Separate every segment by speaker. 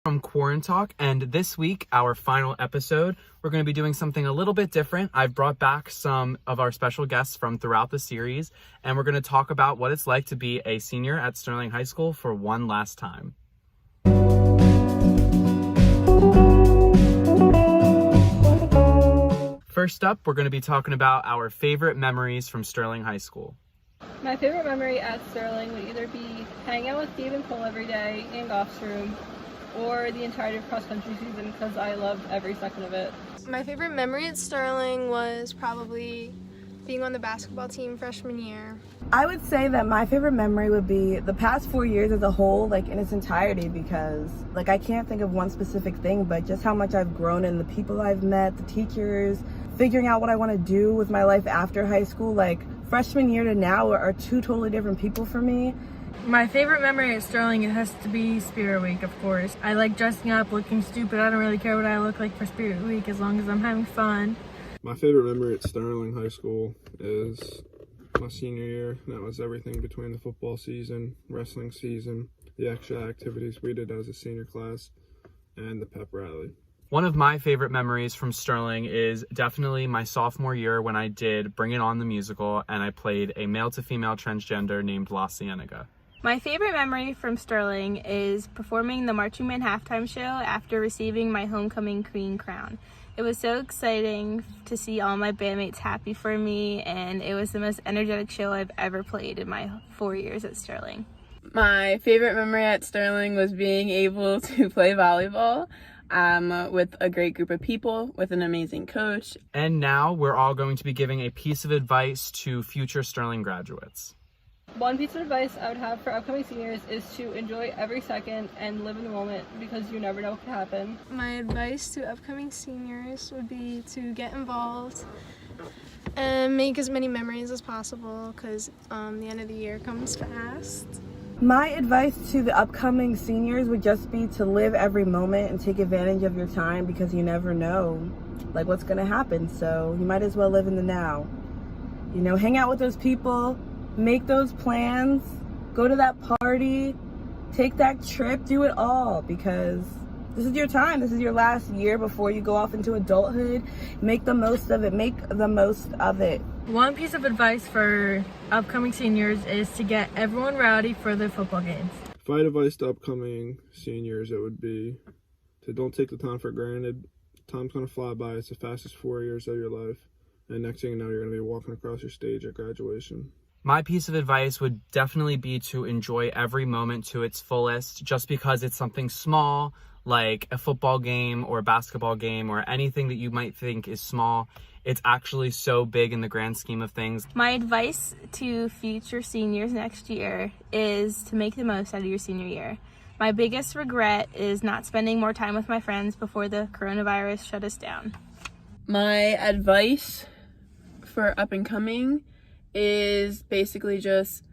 Speaker 1: From Quarantalk, and this week, our final episode, we're going to be doing something a little bit different. I've brought back some of our special guests from throughout the series, and we're going to talk about what it's like to be a senior at Sterling High School for one last time. First up, we're going to be talking about our favorite memories from Sterling High School.
Speaker 2: My favorite memory at Sterling would either be hanging out with Gabe and Cole every day in Goff's room, or the entirety of cross-country season because I loved every second of it.
Speaker 3: My favorite memory at Sterling was probably being on the basketball team freshman year.
Speaker 4: I would say that my favorite memory would be the past 4 years as a whole, like in its entirety, because I can't think of one specific thing, but just how much I've grown in the people I've met, the teachers, figuring out what I want to do with my life after high school. Like freshman year to now are two totally different people for me.
Speaker 5: My favorite memory at Sterling, it has to be Spirit Week, of course. I like dressing up, looking stupid. I don't really care what I look like for Spirit Week as long as I'm having fun.
Speaker 6: My favorite memory at Sterling High School is my senior year. That was everything between the football season, wrestling season, the extra activities we did as a senior class, and the pep rally.
Speaker 1: One of my favorite memories from Sterling is definitely my sophomore year when I did Bring It On the musical and I played a male-to-female transgender named La Cienega.
Speaker 7: My favorite memory from Sterling is performing the Marching Band halftime show after receiving my homecoming queen crown. It was so exciting to see all my bandmates happy for me, and it was the most energetic show I've ever played in my 4 years at Sterling.
Speaker 8: My favorite memory at Sterling was being able to play volleyball with a great group of people, with an amazing coach.
Speaker 1: And now we're all going to be giving a piece of advice to future Sterling graduates.
Speaker 2: One piece of advice I would have for upcoming seniors is to enjoy every second and live in the moment because you never know what could happen.
Speaker 3: My advice to upcoming seniors would be to get involved and make as many memories as possible because the end of the year comes fast.
Speaker 4: My advice to the upcoming seniors would just be to live every moment and take advantage of your time because you never know what's going to happen. So you might as well live in the now. Hang out with those people. Make those plans, go to that party, take that trip, do it all because this is your time. This is your last year before you go off into adulthood. Make the most of it. Make the most of it.
Speaker 5: One piece of advice for upcoming seniors is to get everyone rowdy for the football games.
Speaker 6: If I had advice to upcoming seniors, it would be to don't take the time for granted. Time's going to fly by. It's the fastest 4 years of your life. And next thing you know, you're going to be walking across your stage at graduation.
Speaker 1: My piece of advice would definitely be to enjoy every moment to its fullest, just because it's something small, like a football game or a basketball game or anything that you might think is small. It's actually so big in the grand scheme of things.
Speaker 7: My advice to future seniors next year is to make the most out of your senior year. My biggest regret is not spending more time with my friends before the coronavirus shut us down.
Speaker 8: My advice for up and coming is basically just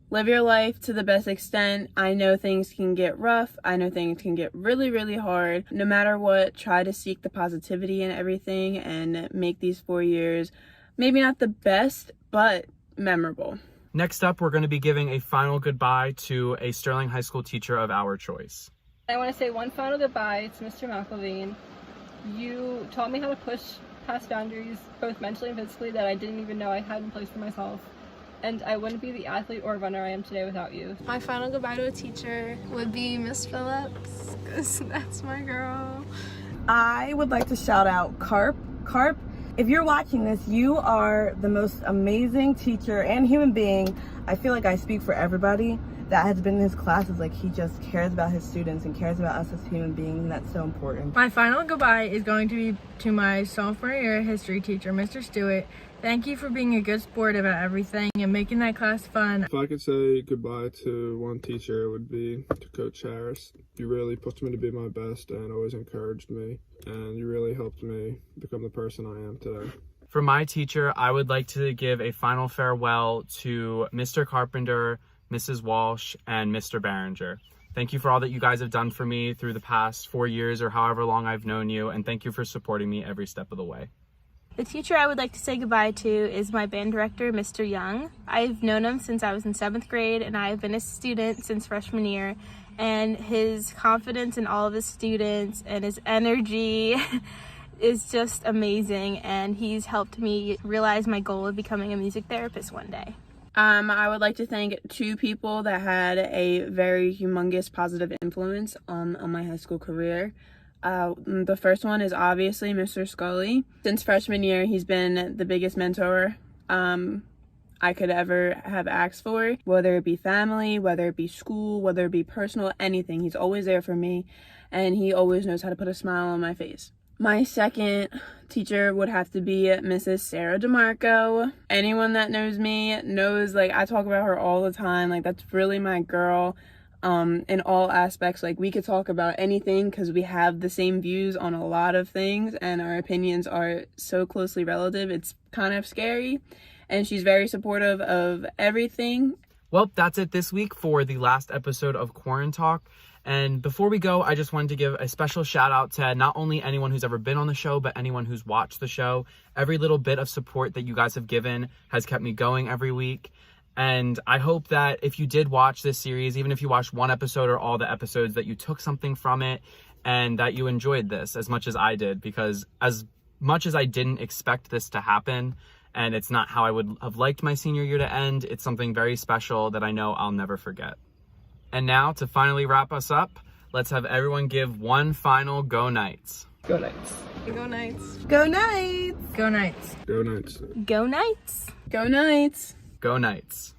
Speaker 8: live your life to the best extent. I know things can get rough. I know things can get really, really hard. No matter what, try to seek the positivity in everything and make these 4 years maybe not the best, but memorable.
Speaker 1: Next up, we're going to be giving a final goodbye to a Sterling High School teacher of our choice.
Speaker 2: I want to say one final goodbye to Mr. McElvain. You taught me how to push past boundaries, both mentally and physically, that I didn't even know I had in place for myself. And I wouldn't be the athlete or runner I am today without you.
Speaker 3: My final goodbye to a teacher would be Miss Phillips because that's my girl.
Speaker 4: I would like to shout out Carp. Carp, if you're watching this, you are the most amazing teacher and human being. I feel like I speak for everybody that has been in his classes. He just cares about his students and cares about us as human beings, and that's so important.
Speaker 5: My final goodbye is going to be to my sophomore year history teacher, Mr. Stewart. Thank you for being a good sport about everything and making that class fun.
Speaker 6: If I could say goodbye to one teacher, it would be to Coach Harris. You really pushed me to be my best and always encouraged me, and you really helped me become the person I am today.
Speaker 1: For my teacher, I would like to give a final farewell to Mr. Carpenter, Mrs. Walsh, and Mr. Barringer. Thank you for all that you guys have done for me through the past 4 years or however long I've known you, and thank you for supporting me every step of the way.
Speaker 7: The teacher I would like to say goodbye to is my band director, Mr. Young. I've known him since I was in 7th grade, and I have been a student since freshman year, and his confidence in all of his students and his energy is just amazing, and he's helped me realize my goal of becoming a music therapist one day.
Speaker 8: I would like to thank 2 people that had a very humongous positive influence on my high school career. The first one is obviously Mr. Scully. Since freshman year, he's been the biggest mentor I could ever have asked for, whether it be family, whether it be school, whether it be personal, anything. He's always there for me, and he always knows how to put a smile on my face. My second teacher would have to be Mrs. Sarah DeMarco. Anyone that knows me knows, like, I talk about her all the time. Like, that's really my girl in all aspects. Like, we could talk about anything because we have the same views on a lot of things, and our opinions are so closely relative. It's kind of scary, and she's very supportive of everything.
Speaker 1: Well, that's it this week for the last episode of Quarant Talk. And before we go, I just wanted to give a special shout out to not only anyone who's ever been on the show, but anyone who's watched the show. Every little bit of support that you guys have given has kept me going every week. And I hope that if you did watch this series, even if you watched one episode or all the episodes, that you took something from it and that you enjoyed this as much as I did. Because as much as I didn't expect this to happen, and it's not how I would have liked my senior year to end, it's something very special that I know I'll never forget. And now, to finally wrap us up, let's have everyone give one final Go Knights.
Speaker 4: Go Knights.
Speaker 3: Go Knights.
Speaker 4: Go Knights.
Speaker 5: Go Knights.
Speaker 6: Go Knights.
Speaker 7: Go Knights!
Speaker 8: Go Knights!
Speaker 1: Go Knights.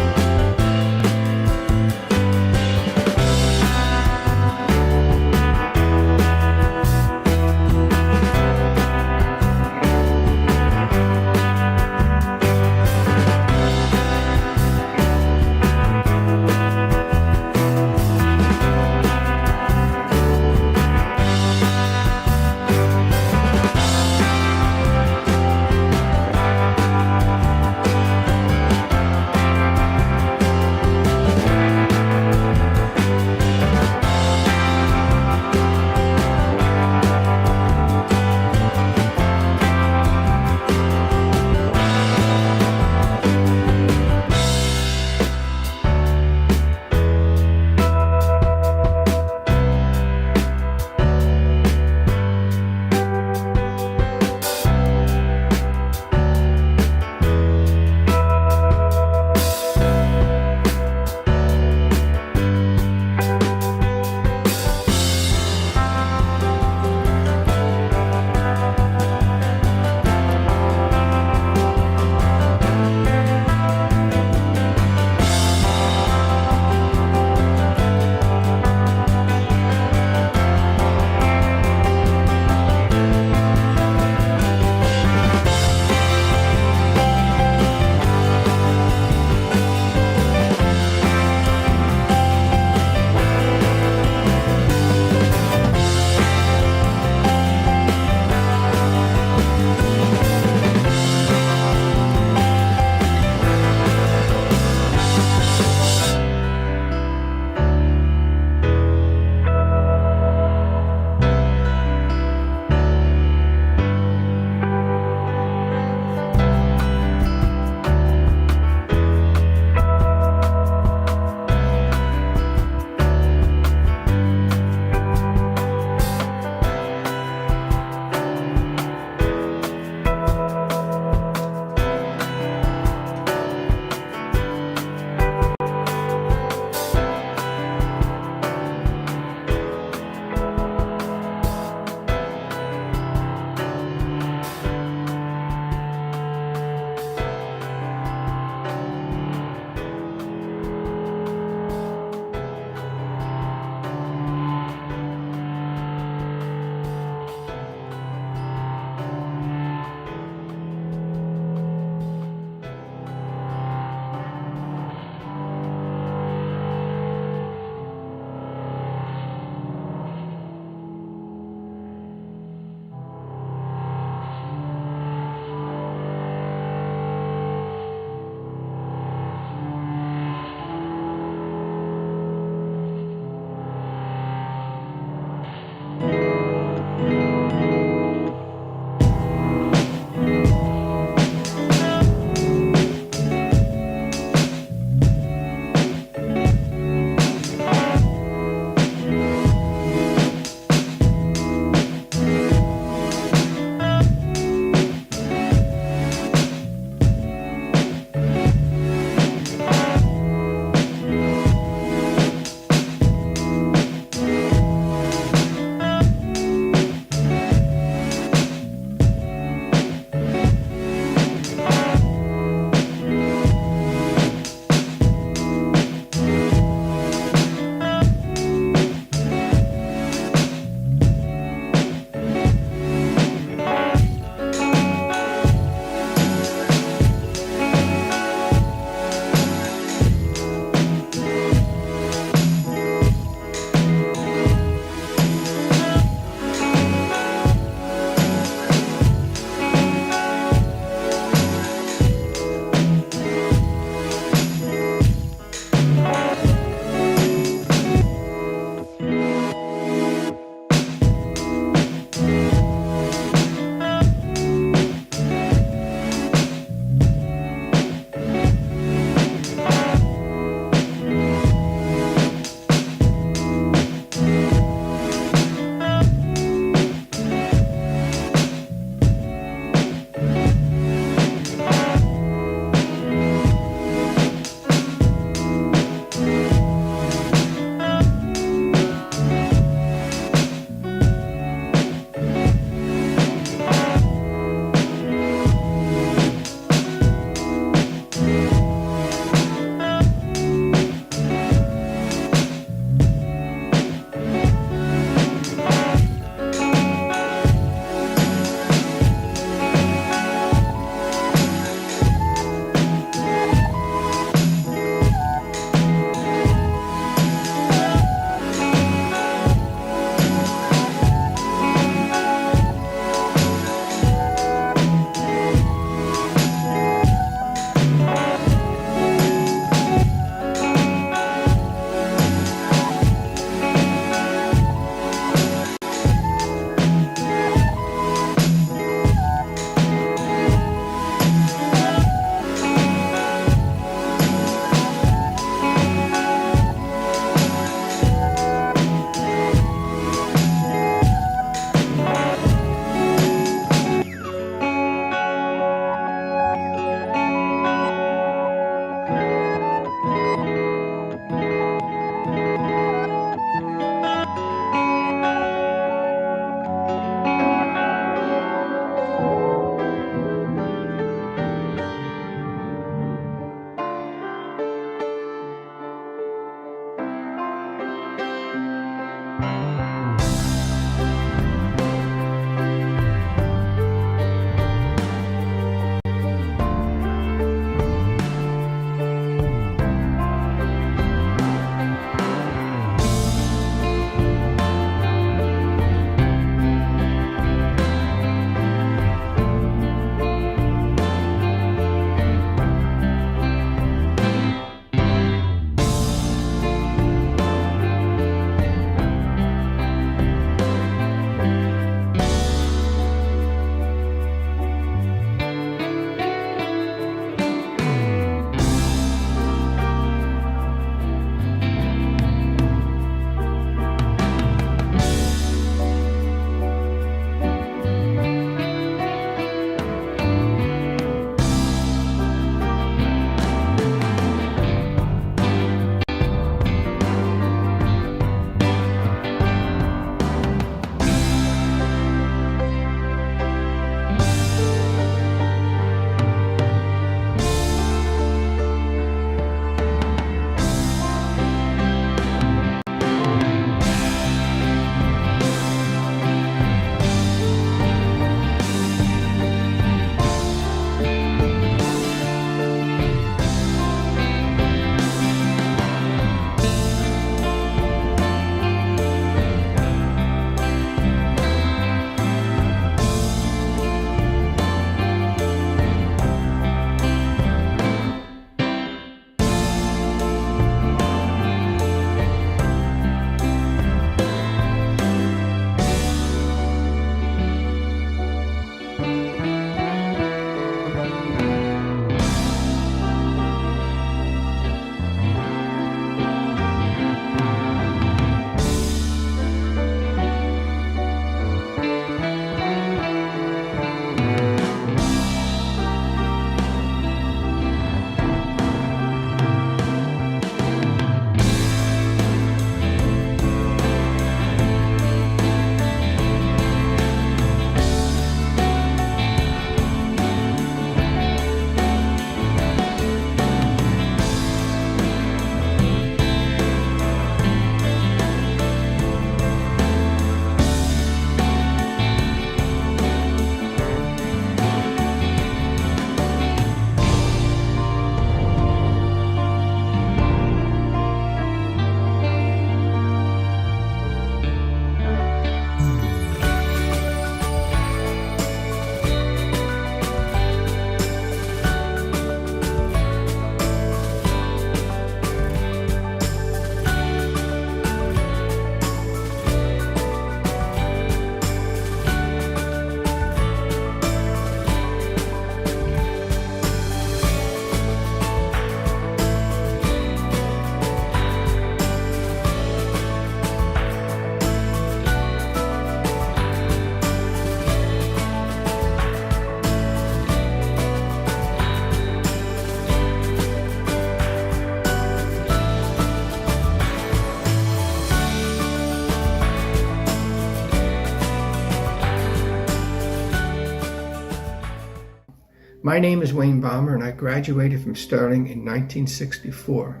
Speaker 9: My name is Wayne Balmer, and I graduated from Sterling in 1964.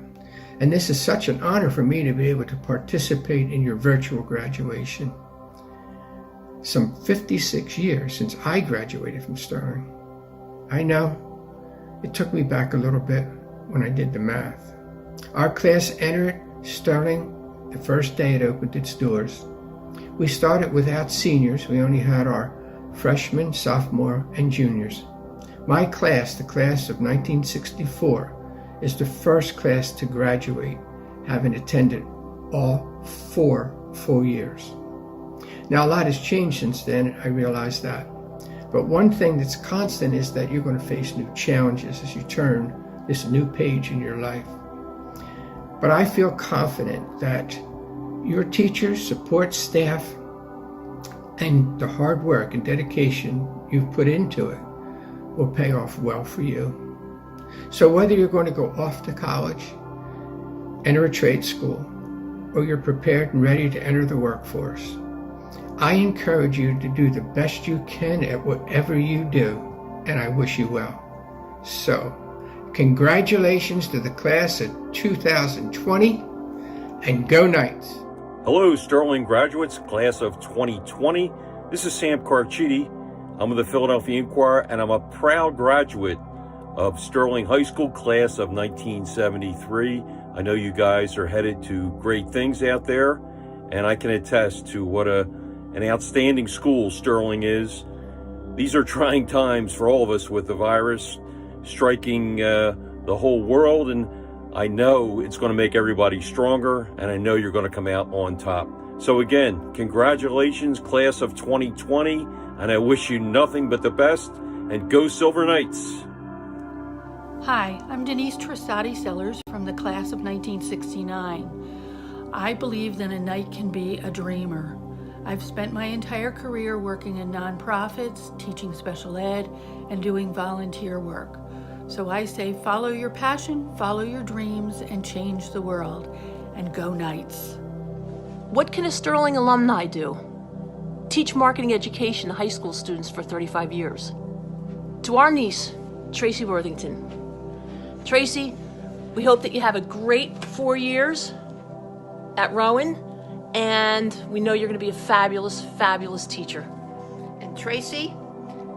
Speaker 9: And this is such an honor for me to be able to participate in your virtual graduation. Some 56 years since I graduated from Sterling. I know it took me back a little bit when I did the math. Our class entered Sterling the first day it opened its doors. We started without seniors. We only had our freshmen, sophomore, and juniors. My class, the class of 1964, is the first class to graduate, having attended all 4 full years. Now, a lot has changed since then, I realize that. But one thing that's constant is that you're going to face new challenges as you turn this new page in your life. But I feel confident that your teachers, support staff, and the hard work and dedication you've put into it will pay off well for you. So whether you're going to go off to college, enter a trade school, or you're prepared and ready to enter the workforce, I encourage you to do the best you can at whatever you do, and I wish you well. So, congratulations to the class of 2020, and go Knights!
Speaker 10: Hello, Sterling graduates, class of 2020. This is Sam Carchidi. I'm with the Philadelphia Inquirer, and I'm a proud graduate of Sterling High School, class of 1973. I know you guys are headed to great things out there, and I can attest to what an outstanding school Sterling is. These are trying times for all of us with the virus striking the whole world, and I know it's going to make everybody stronger, and I know you're going to come out on top. So again, congratulations, class of 2020, and I wish you nothing but the best, and go Silver Knights!
Speaker 11: Hi, I'm Denise Trissati Sellers from the class of 1969. I believe that a knight can be a dreamer. I've spent my entire career working in nonprofits, teaching special ed, and doing volunteer work. So I say follow your passion, follow your dreams, and change the world. And go Knights.
Speaker 12: What can a Sterling alumni do? Teach marketing education to high school students for 35 years. To our niece, Tracy Worthington. Tracy, we hope that you have a great 4 years at Rowan, and we know you're going to be a fabulous, fabulous teacher.
Speaker 13: And Tracy,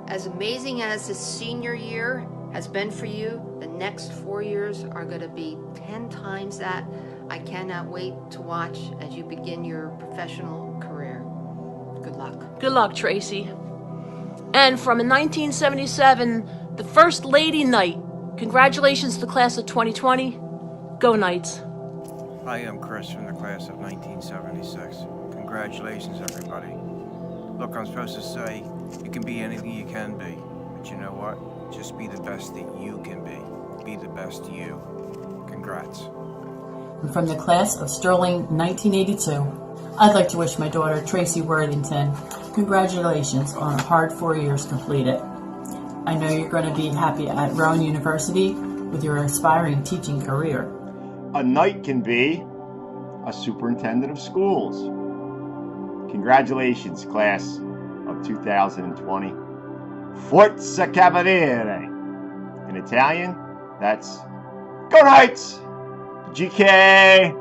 Speaker 13: as amazing as this senior year has been for you, the next 4 years are going to be 10 times that. I cannot wait to watch as you begin your professional career. Good luck.
Speaker 12: Good luck, Tracy. And from 1977, the First Lady Knight. Congratulations to the class of 2020. Go Knights.
Speaker 14: Hi, I'm Chris from the class of 1976. Congratulations, everybody. Look, I'm supposed to say, you can be anything you can be. But you know what? Just be the best that you can be. Be the best you. Congrats.
Speaker 15: From the class of Sterling 1982, I'd like to wish my daughter Tracy Worthington congratulations on a hard 4 years completed. I know you're going to be happy at Rowan University with your aspiring teaching career.
Speaker 16: A knight can be a superintendent of schools. Congratulations, class of 2020. Forza Cavaliere. In Italian, that's Go Knights! GK,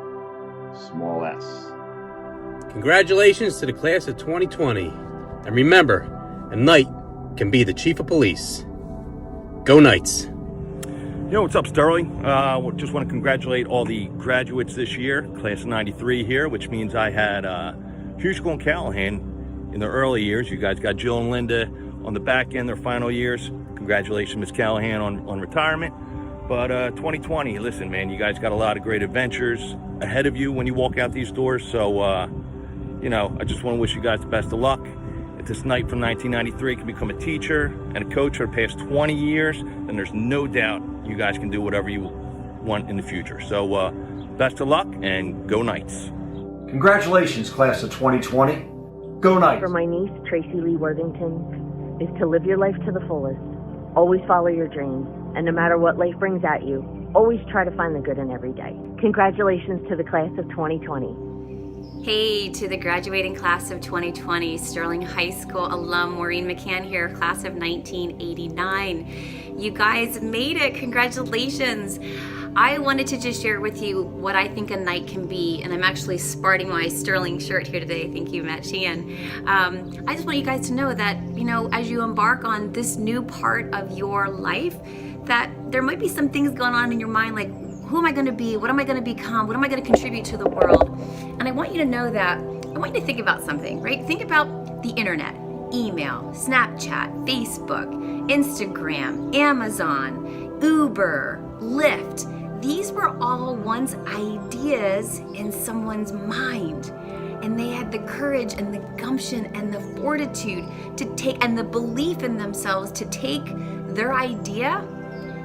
Speaker 16: small s.
Speaker 17: Congratulations to the class of 2020. And remember, a knight can be the chief of police. Go Knights.
Speaker 10: Yo, what's up, Sterling? Just want to congratulate all the graduates this year, class of 93 here, which means I had Hugo and Callahan in the early years. You guys got Jill and Linda on the back end, their final years. Congratulations, Miss Callahan, on retirement. But 2020, listen, man, you guys got a lot of great adventures ahead of you when you walk out these doors. So, I just want to wish you guys the best of luck. If this knight from 1993 can become a teacher and a coach for the past 20 years, then there's no doubt you guys can do whatever you want in the future. So, best of luck and go Knights.
Speaker 18: Congratulations, class of 2020. Go Knights.
Speaker 19: For my niece, Tracy Lee Worthington, is to live your life to the fullest. Always follow your dreams. And no matter what life brings at you, always try to find the good in every day. Congratulations to the class of 2020.
Speaker 20: Hey, to the graduating class of 2020, Sterling High School alum Maureen McCann here, class of 1989. You guys made it, congratulations. I wanted to just share with you what I think a night can be, and I'm actually sporting my Sterling shirt here today. Thank you, Matt Sheehan. I just want you guys to know that, as you embark on this new part of your life, that there might be some things going on in your mind like, who am I going to be? What am I going to become? What am I going to contribute to the world? And I want you to know that, I want you to think about something, right? Think about the internet, email, Snapchat, Facebook, Instagram, Amazon, Uber, Lyft. These were all once ideas in someone's mind. And they had the courage and the gumption and the fortitude to take, and the belief in themselves to take their idea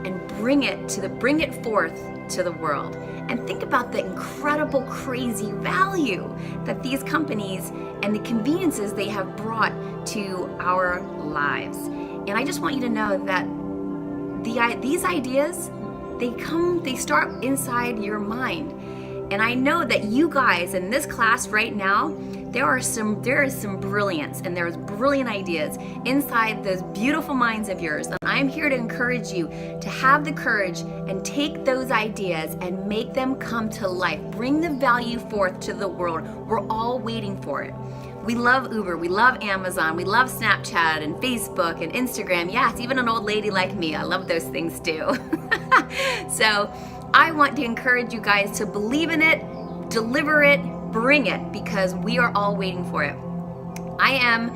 Speaker 20: and bring it forth to the world. And think about the incredible, crazy value that these companies and the conveniences they have brought to our lives. And I just want you to know that these ideas, they start inside your mind. And I know that you guys in this class right now, there is some brilliance and there's brilliant ideas inside those beautiful minds of yours. And I'm here to encourage you to have the courage and take those ideas and make them come to life. Bring the value forth to the world. We're all waiting for it. We love Uber, we love Amazon, we love Snapchat and Facebook and Instagram. Yes, even an old lady like me, I love those things too. So I want to encourage you guys to believe in it, deliver it, bring it, because we are all waiting for it. I am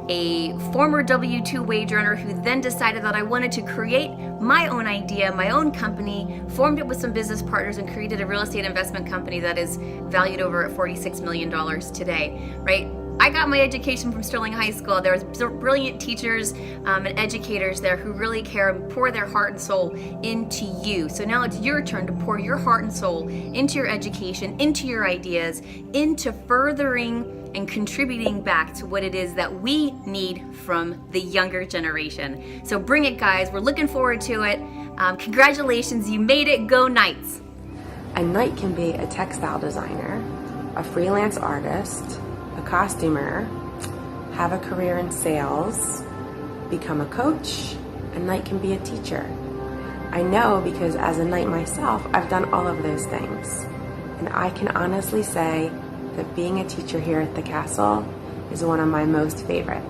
Speaker 20: a former W-2 wage earner who then decided that I wanted to create my own idea, my own company, formed it with some business partners and created a real estate investment company that is valued over at $46 million today, right? I got my education from Sterling High School. There was brilliant teachers and educators there who really care and pour their heart and soul into you. So now it's your turn to pour your heart and soul into your education, into your ideas, into furthering and contributing back to what it is that we need from the younger generation. So bring it, guys. We're looking forward to it. Congratulations, you made it. Go Knights.
Speaker 21: A knight can be a textile designer, a freelance artist, a costumer, have a career in sales, become a coach. A knight can be a teacher. I know because as a knight myself, I've done all of those things. And I can honestly say that being a teacher here at the castle is one of my most favorite.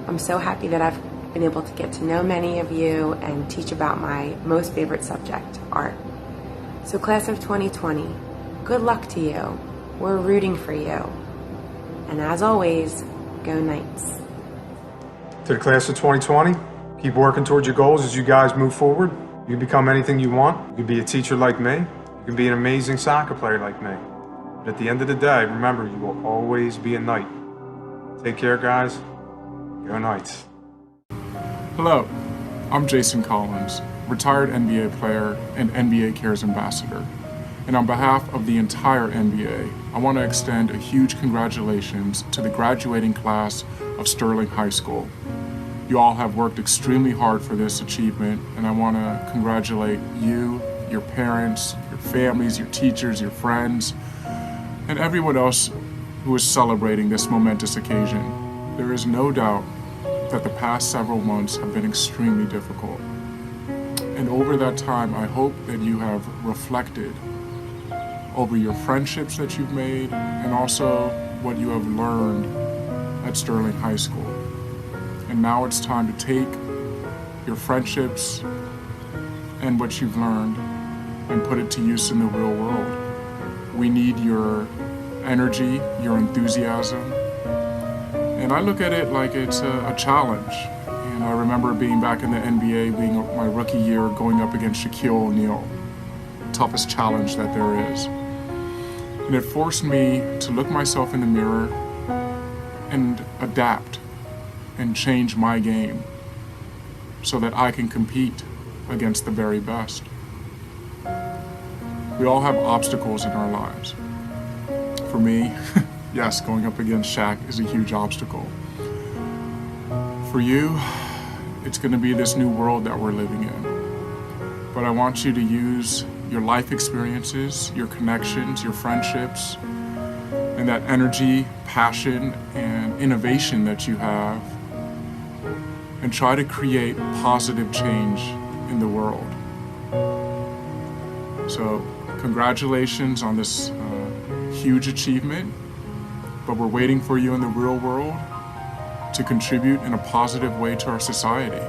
Speaker 21: I'm so happy that I've been able to get to know many of you and teach about my most favorite subject, art. So class of 2020, good luck to you. We're rooting for you. And as always, go Knights.
Speaker 6: To the class of 2020, keep working towards your goals as you guys move forward. You can become anything you want. You can be a teacher like me. You can be an amazing soccer player like me. But at the end of the day, remember, you will always be a Knight. Take care, guys. Go Knights.
Speaker 22: Hello, I'm Jason Collins, retired NBA player and NBA Cares ambassador. And on behalf of the entire NBA, I want to extend a huge congratulations to the graduating class of Sterling High School. You all have worked extremely hard for this achievement, and I want to congratulate you, your parents, your families, your teachers, your friends, and everyone else who is celebrating this momentous occasion. There is no doubt that the past several months have been extremely difficult. And over that time, I hope that you have reflected over your friendships that you've made, and also what you have learned at Sterling High School. And now it's time to take your friendships and what you've learned and put it to use in the real world. We need your energy, your enthusiasm. And I look at it like it's a challenge. And I remember being back in the NBA, being my rookie year, going up against Shaquille O'Neal. Toughest challenge that there is. And it forced me to look myself in the mirror and adapt and change my game so that I can compete against the very best. We all have obstacles in our lives. For me, yes, going up against Shaq is a huge obstacle. For you, it's going to be this new world that we're living in. But I want you to use your life experiences, your connections, your friendships, and that energy, passion, and innovation that you have, and try to create positive change in the world. So, congratulations on this huge achievement, but we're waiting for you in the real world to contribute in a positive way to our society.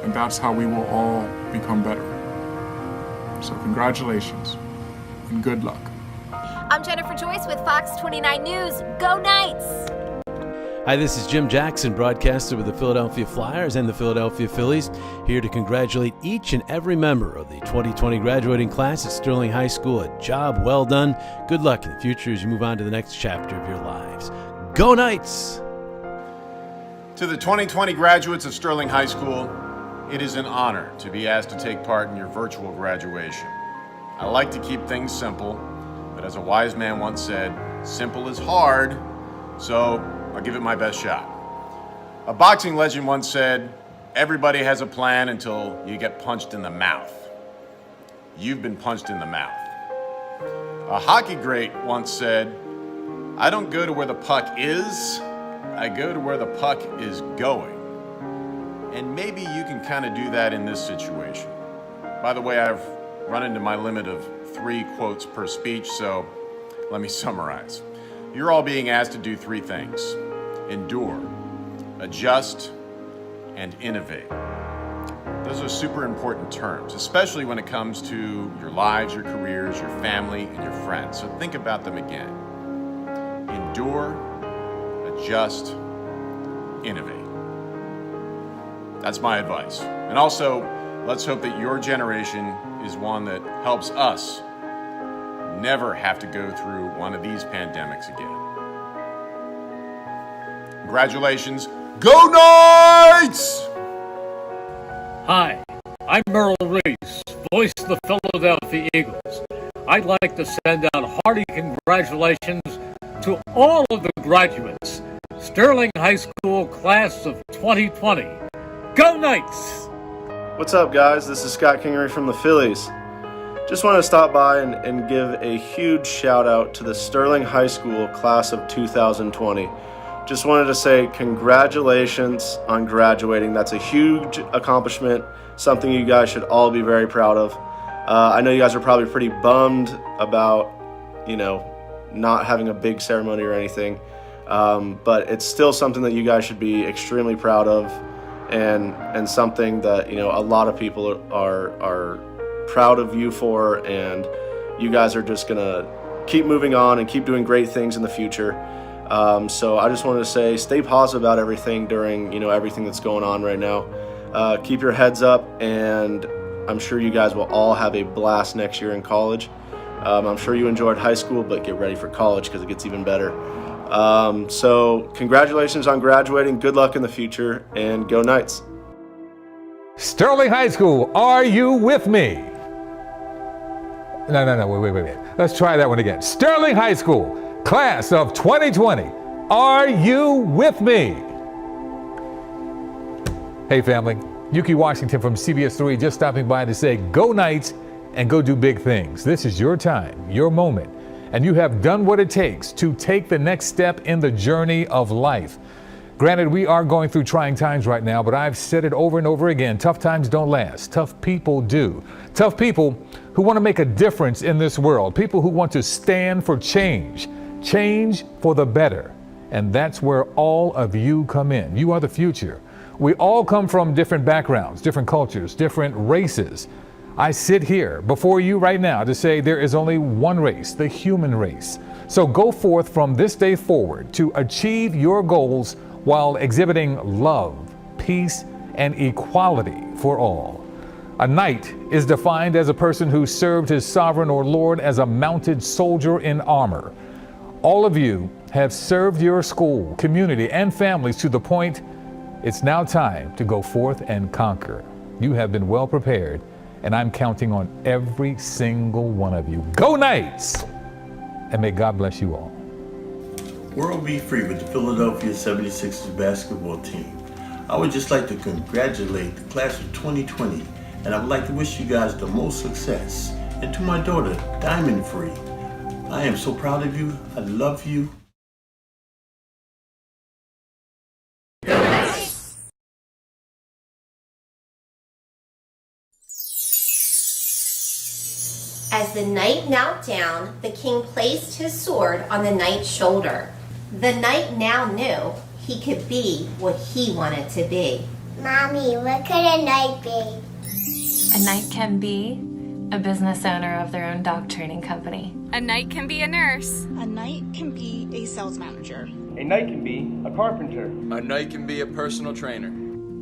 Speaker 22: And that's how we will all become better. So congratulations and good luck.
Speaker 2: I'm Jennifer Joyce with Fox 29 News. Go Knights!
Speaker 3: Hi, this is Jim Jackson, broadcaster with the Philadelphia Flyers and the Philadelphia Phillies, here to congratulate each and every member of the 2020 graduating class at Sterling High School. A job well done. Good luck in the future as you move on to the next chapter of your lives. Go Knights!
Speaker 23: To the 2020 graduates of Sterling High School, it is an honor to be asked to take part in your virtual graduation. I like to keep things simple, but as a wise man once said, simple is hard, so I'll give it my best shot. A boxing legend once said, everybody has a plan until you get punched in the mouth. You've been punched in the mouth. A hockey great once said, I don't go to where the puck is, I go to where the puck is going. And maybe you can kind of do that in this situation. By the way, I've run into my limit of 3 quotes per speech, so let me summarize. You're all being asked to do 3 things: endure, adjust, and innovate. Those are super important terms, especially when it comes to your lives, your careers, your family, and your friends. So think about them again. Endure, adjust, innovate. That's my advice. And also, let's hope that your generation is one that helps us never have to go through one of these pandemics again. Congratulations. Go Knights!
Speaker 24: Hi, I'm Merle Reese, voice of the Philadelphia Eagles. I'd like to send out hearty congratulations to all of the graduates, Sterling High School class of 2020. Go Knights!
Speaker 25: What's up, guys? This is Scott Kingery from the Phillies. Just wanted to stop by and give a huge shout out to the Sterling High School class of 2020. Just wanted to say congratulations on graduating. That's a huge accomplishment, something you guys should all be very proud of. I know you guys are probably pretty bummed about, not having a big ceremony or anything, but it's still something that you guys should be extremely proud of, and something that, a lot of people are proud of you for, and you guys are just gonna keep moving on and keep doing great things in the future. So I just wanted to say, stay positive about everything during, everything that's going on right now. Keep your heads up, and I'm sure you guys will all have a blast next year in college. I'm sure you enjoyed high school, but get ready for college because it gets even better. So congratulations on graduating. Good luck in the future, and go Knights.
Speaker 26: Sterling High School, are you with me? No, wait. Let's try that one again. Sterling High School, class of 2020, are you with me? Hey family, Yuki Washington from CBS 3 just stopping by to say go Knights and go do big things. This is your time, your moment, and you have done what it takes to take the next step in the journey of life. Granted, we are going through trying times right now, but I've said it over and over again. Tough times don't last. Tough people do. Tough people who want to make a difference in this world. People who want to stand for change. Change for the better. And that's where all of you come in. You are the future. We all come from different backgrounds, different cultures, different races. I sit here before you right now to say there is only one race, the human race. So go forth from this day forward to achieve your goals while exhibiting love, peace, and equality for all. A knight is defined as a person who served his sovereign or lord as a mounted soldier in armor. All of you have served your school, community, and families to the point it's now time to go forth and conquer. You have been well prepared, and I'm counting on every single one of you. Go Knights! And may God bless you all.
Speaker 27: World Be Free with the Philadelphia 76ers basketball team. I would just like to congratulate the class of 2020, and I would like to wish you guys the most success. And to my daughter, Diamond Free, I am so proud of you. I love you.
Speaker 2: As the knight knelt down, the king placed his sword on the knight's shoulder. The knight now knew he could be what he wanted to be.
Speaker 1: Mommy, what could a knight be?
Speaker 4: A knight can be a business owner of their own dog training company.
Speaker 5: A knight can be a nurse.
Speaker 7: A knight can be a sales manager.
Speaker 8: A knight can be a carpenter.
Speaker 9: A knight can be a personal trainer.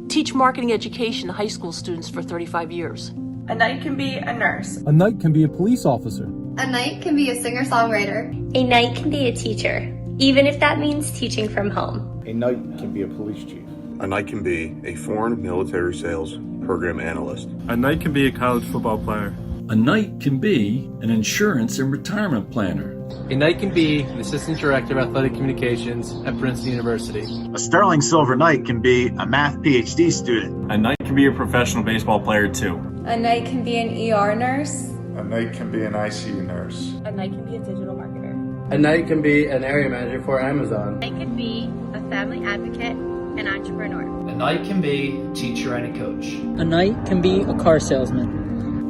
Speaker 12: Teach marketing education to high school students for 35 years.
Speaker 7: A knight can be a nurse.
Speaker 11: A knight can be a police officer.
Speaker 7: A knight can be a singer-songwriter.
Speaker 4: A knight can be a teacher, even if that means teaching from home.
Speaker 18: A knight can be a police chief.
Speaker 28: A knight can be a foreign military sales program analyst.
Speaker 29: A knight can be a college football player.
Speaker 30: A knight can be an insurance and retirement planner.
Speaker 31: A knight can be an assistant director of athletic communications at Princeton University.
Speaker 32: A sterling silver knight can be a math PhD student.
Speaker 29: A knight can be a professional baseball player too.
Speaker 4: A knight can be an ER nurse.
Speaker 33: A knight can be an ICU nurse.
Speaker 7: A knight can be a digital marketer.
Speaker 31: A knight can be an area manager for Amazon.
Speaker 4: A knight can be a family advocate and entrepreneur.
Speaker 31: A knight can be a teacher and a coach.
Speaker 34: A knight can be a car salesman.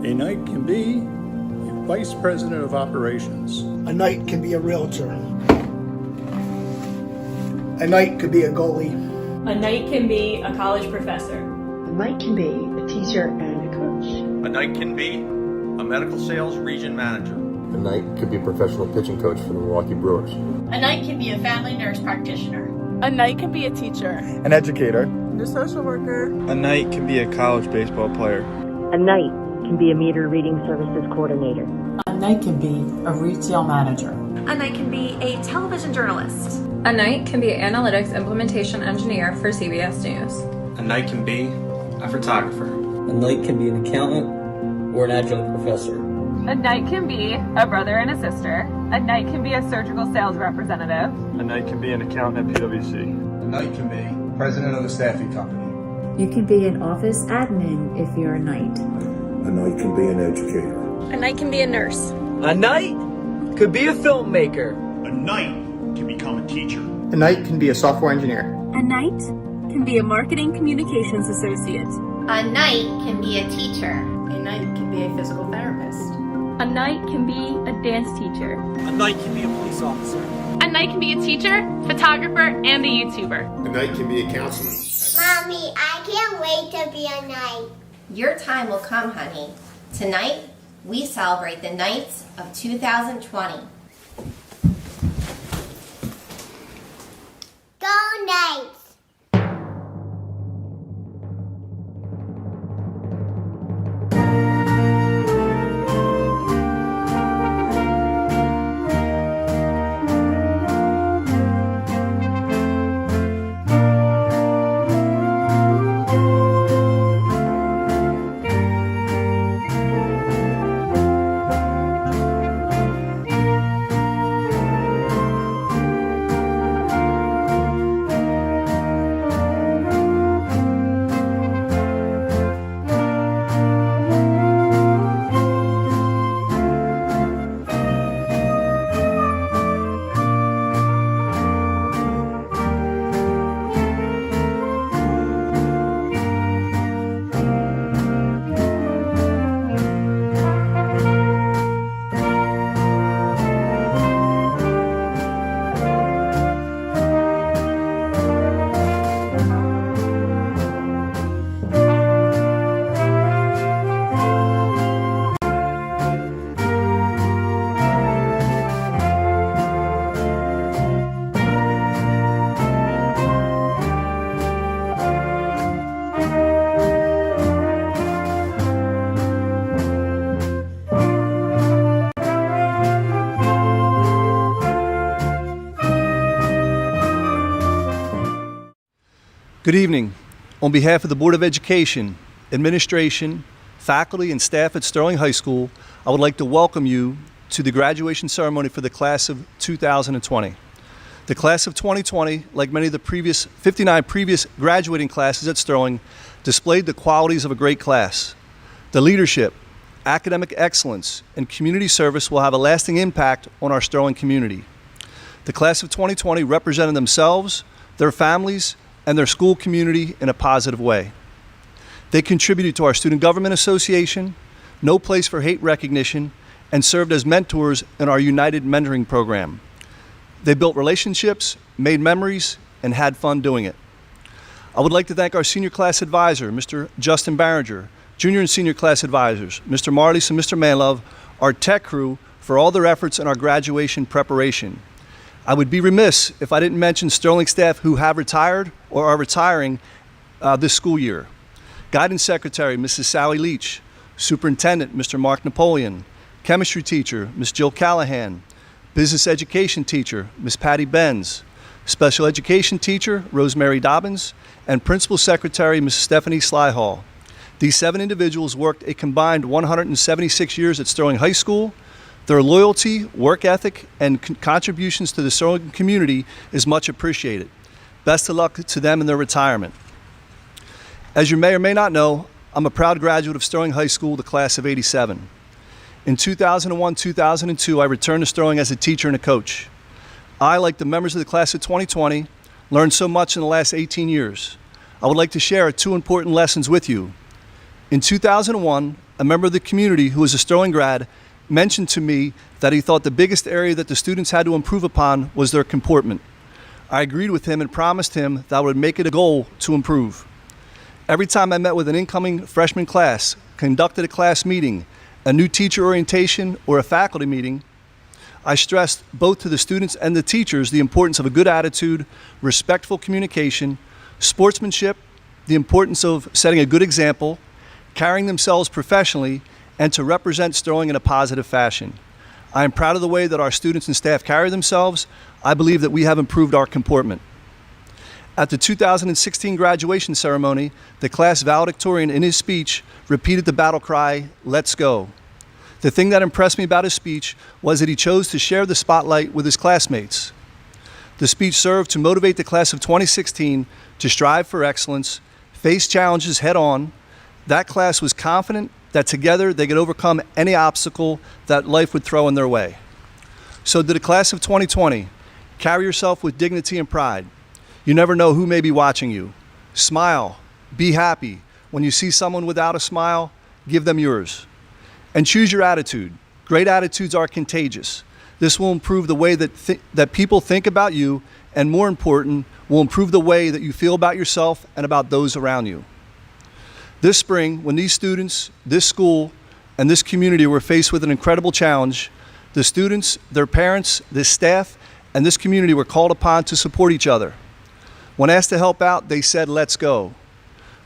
Speaker 18: A knight can be a vice president of operations.
Speaker 35: A knight can be a realtor. A knight could be a goalie.
Speaker 4: A knight can be a college professor.
Speaker 7: A knight can be a teacher and a coach.
Speaker 28: A knight can be a medical sales region manager.
Speaker 29: A knight could be a professional pitching coach for the Milwaukee Brewers.
Speaker 4: A knight can be a family nurse practitioner.
Speaker 7: A knight can be a teacher.
Speaker 35: An educator.
Speaker 7: A social worker.
Speaker 29: A knight can be a college baseball player.
Speaker 19: A knight can be a meter reading services coordinator.
Speaker 15: A knight can be a retail manager.
Speaker 4: A knight can be a television journalist.
Speaker 7: A knight can be an analytics implementation engineer for CBS News.
Speaker 31: A knight can be a photographer.
Speaker 34: A knight can be an accountant or an adjunct professor.
Speaker 7: A knight can be a brother and a sister. A knight can be a surgical sales representative.
Speaker 29: A knight can be an accountant at PwC.
Speaker 30: A knight can be president of a staffing company.
Speaker 4: You can be an office admin if you're a knight.
Speaker 33: A knight can be an educator.
Speaker 7: A knight can be a nurse.
Speaker 34: A knight could be a filmmaker.
Speaker 33: A knight can become a teacher.
Speaker 35: A knight can be a software engineer.
Speaker 4: A knight can be a marketing communications associate.
Speaker 2: A knight can be a teacher.
Speaker 7: A knight can be a physical therapist.
Speaker 4: A knight can be a dance teacher.
Speaker 34: A knight can be a police officer.
Speaker 7: A knight can be a teacher, photographer, and a YouTuber.
Speaker 33: A knight can be a counselor.
Speaker 1: Mommy, I can't wait to be a knight.
Speaker 2: Your time will come, honey. Tonight, we celebrate the Knights of 2020.
Speaker 1: Go Knights!
Speaker 35: Good evening. On behalf of the Board of Education, Administration, faculty, and staff at Sterling High School, I would like to welcome you to the graduation ceremony for the class of 2020. The class of 2020, like many of the 59 previous graduating classes at Sterling, displayed the qualities of a great class. The leadership, academic excellence, and community service will have a lasting impact on our Sterling community. The class of 2020 represented themselves, their families, and their school community in a positive way. They contributed to our Student Government Association, No Place for Hate recognition, and served as mentors in our United Mentoring program. They built relationships, made memories, and had fun doing it. I would like to thank our senior class advisor, Mr. Justin Barringer, junior and senior class advisors, Mr. Marlies and Mr. Manlove, our tech crew, for all their efforts in our graduation preparation. I would be remiss if I didn't mention Sterling staff who have retired or are retiring this school year. Guidance Secretary, Mrs. Sally Leach, Superintendent, Mr. Mark Napoleon, Chemistry Teacher, Ms. Jill Callahan, Business Education Teacher, Ms. Patty Benz, Special Education Teacher, Rosemary Dobbins, and Principal Secretary, Ms. Stephanie Slyhall. These 7 individuals worked a combined 176 years at Sterling High School. Their loyalty, work ethic, and contributions to the Sterling community is much appreciated. Best of luck to them in their retirement. As you may or may not know, I'm a proud graduate of Sterling High School, the class of '87. In 2001-2002, I returned to Sterling as a teacher and a coach. I, like the members of the class of 2020, learned so much in the last 18 years. I would like to share 2 important lessons with you. In 2001, a member of the community who was a Sterling grad mentioned to me that he thought the biggest area that the students had to improve upon was their comportment. I agreed with him and promised him that I would make it a goal to improve. Every time I met with an incoming freshman class, conducted a class meeting, a new teacher orientation, or a faculty meeting, I stressed both to the students and the teachers the importance of a good attitude, respectful communication, sportsmanship, the importance of setting a good example, carrying themselves professionally, and to represent Sterling in a positive fashion. I am proud of the way that our students and staff carry themselves. I believe that we have improved our comportment. At the 2016 graduation ceremony, the class valedictorian in his speech repeated the battle cry, "Let's go." The thing that impressed me about his speech was that he chose to share the spotlight with his classmates. The speech served to motivate the class of 2016 to strive for excellence, face challenges head on. That class was confident that together they could overcome any obstacle that life would throw in their way. So to the class of 2020, carry yourself with dignity and pride. You never know who may be watching you. Smile, be happy. When you see someone without a smile, give them yours. And choose your attitude. Great attitudes are contagious. This will improve the way that people think about you, and more important, will improve the way that you feel about yourself and about those around you. This spring, when these students, this school, and this community were faced with an incredible challenge, the students, their parents, this staff, and this community were called upon to support each other. When asked to help out, they said, "Let's go."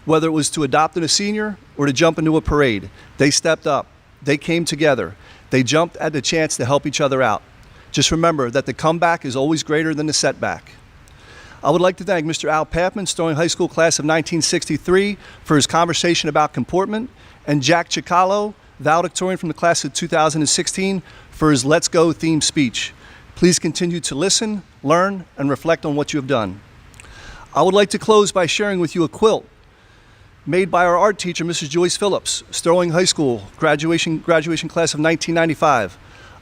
Speaker 35: Whether it was to adopt a senior or to jump into a parade, they stepped up. They came together. They jumped at the chance to help each other out. Just remember that the comeback is always greater than the setback. I would like to thank Mr. Al Papman, Sterling High School class of 1963, for his conversation about comportment, and Jack Chicalo, valedictorian from the class of 2016, for his Let's Go themed speech. Please continue to listen, learn, and reflect on what you have done. I would like to close by sharing with you a quilt made by our art teacher, Mrs. Joyce Phillips, Sterling High School, graduation class of 1995.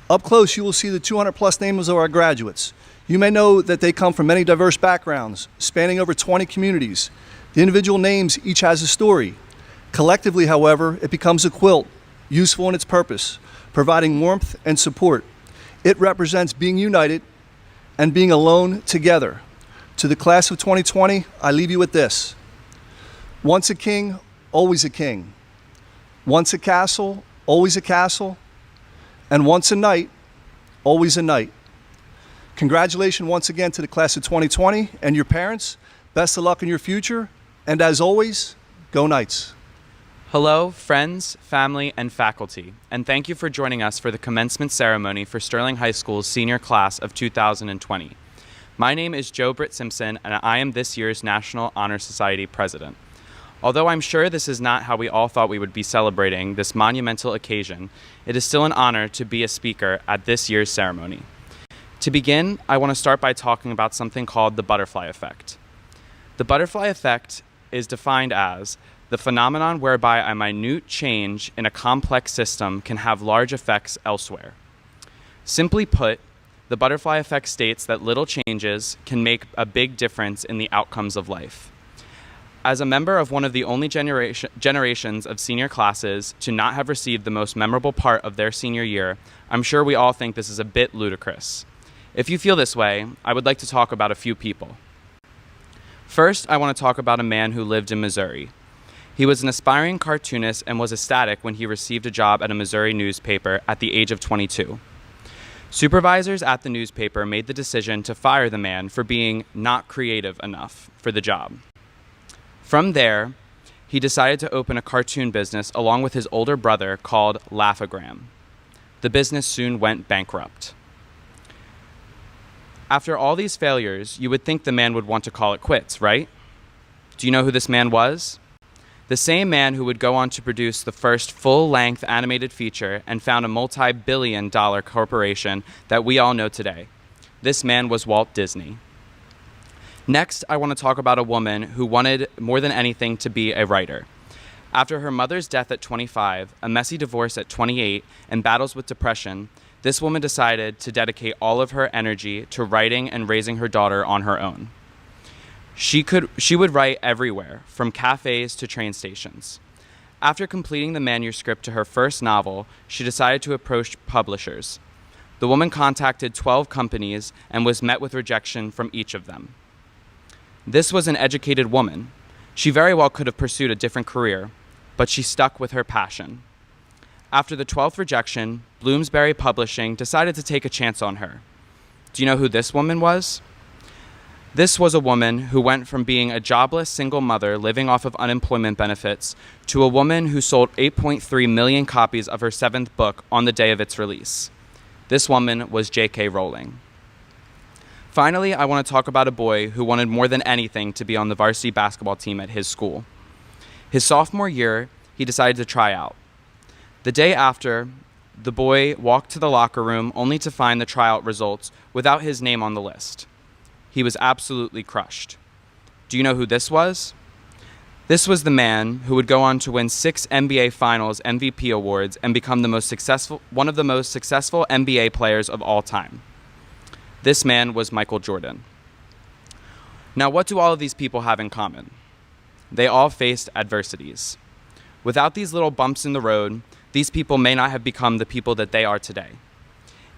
Speaker 35: Up close, you will see the 200+ names of our graduates. You may know that they come from many diverse backgrounds, spanning over 20 communities. The individual names each has a story. Collectively, however, it becomes a quilt, useful in its purpose, providing warmth and support. It represents being united and being alone together. To the class of 2020, I leave you with this. Once a king, always a king. Once a castle, always a castle. And once a knight, always a knight. Congratulations once again to the class of 2020 and your parents. Best of luck in your future. And as always, go Knights.
Speaker 3: Hello, friends, family, and faculty, and thank you for joining us for the commencement ceremony for Sterling High School's senior class of 2020. My name is Joe Britt Simpson, and I am this year's National Honor Society president. Although I'm sure this is not how we all thought we would be celebrating this monumental occasion, it is still an honor to be a speaker at this year's ceremony. To begin, I want to start by talking about something called the butterfly effect. The butterfly effect is defined as the phenomenon whereby a minute change in a complex system can have large effects elsewhere. Simply put, the butterfly effect states that little changes can make a big difference in the outcomes of life. As a member of one of the only generations of senior classes to not have received the most memorable part of their senior year, I'm sure we all think this is a bit ludicrous. If you feel this way, I would like to talk about a few people. First, I want to talk about a man who lived in Missouri. He was an aspiring cartoonist and was ecstatic when he received a job at a Missouri newspaper at the age of 22. Supervisors at the newspaper made the decision to fire the man for being not creative enough for the job. From there, he decided to open a cartoon business along with his older brother called Laugh-O-Gram. The business soon went bankrupt. After all these failures, you would think the man would want to call it quits, right? Do you know who this man was? The same man who would go on to produce the first full-length animated feature and found a multi-billion-dollar corporation that we all know today. This man was Walt Disney. Next, I want to talk about a woman who wanted more than anything to be a writer. After her mother's death at 25, a messy divorce at 28, and battles with depression, this woman decided to dedicate all of her energy to writing and raising her daughter on her own. She would write everywhere, from cafes to train stations. After completing the manuscript to her first novel, she decided to approach publishers. The woman contacted 12 companies and was met with rejection from each of them. This was an educated woman. She very well could have pursued a different career, but she stuck with her passion. After the 12th rejection, Bloomsbury Publishing decided to take a chance on her. Do you know who this woman was? This was a woman who went from being a jobless single mother living off of unemployment benefits to a woman who sold 8.3 million copies of her 7th book on the day of its release. This woman was J.K. Rowling. Finally, I want to talk about a boy who wanted more than anything to be on the varsity basketball team at his school. His sophomore year, he decided to try out. The day after, the boy walked to the locker room only to find the tryout results without his name on the list. He was absolutely crushed. Do you know who this was? This was the man who would go on to win 6 NBA Finals MVP awards and become one of the most successful NBA players of all time. This man was Michael Jordan. Now, what do all of these people have in common? They all faced adversities. Without these little bumps in the road, these people may not have become the people that they are today.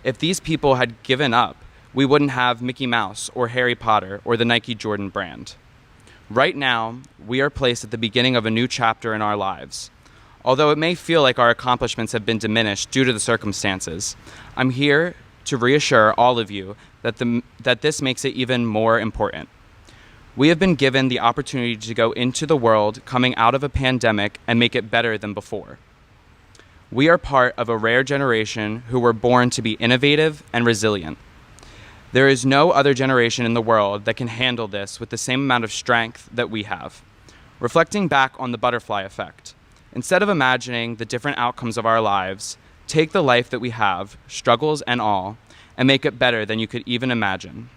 Speaker 3: If these people had given up, we wouldn't have Mickey Mouse or Harry Potter or the Nike Jordan brand. Right now, we are placed at the beginning of a new chapter in our lives. Although it may feel like our accomplishments have been diminished due to the circumstances, I'm here to reassure all of you that this makes it even more important. We have been given the opportunity to go into the world coming out of a pandemic and make it better than before. We are part of a rare generation who were born to be innovative and resilient. There is no other generation in the world that can handle this with the same amount of strength that we have. Reflecting back on the butterfly effect, instead of imagining the different outcomes of our lives, take the life that we have, struggles and all, and make it better than you could even imagine.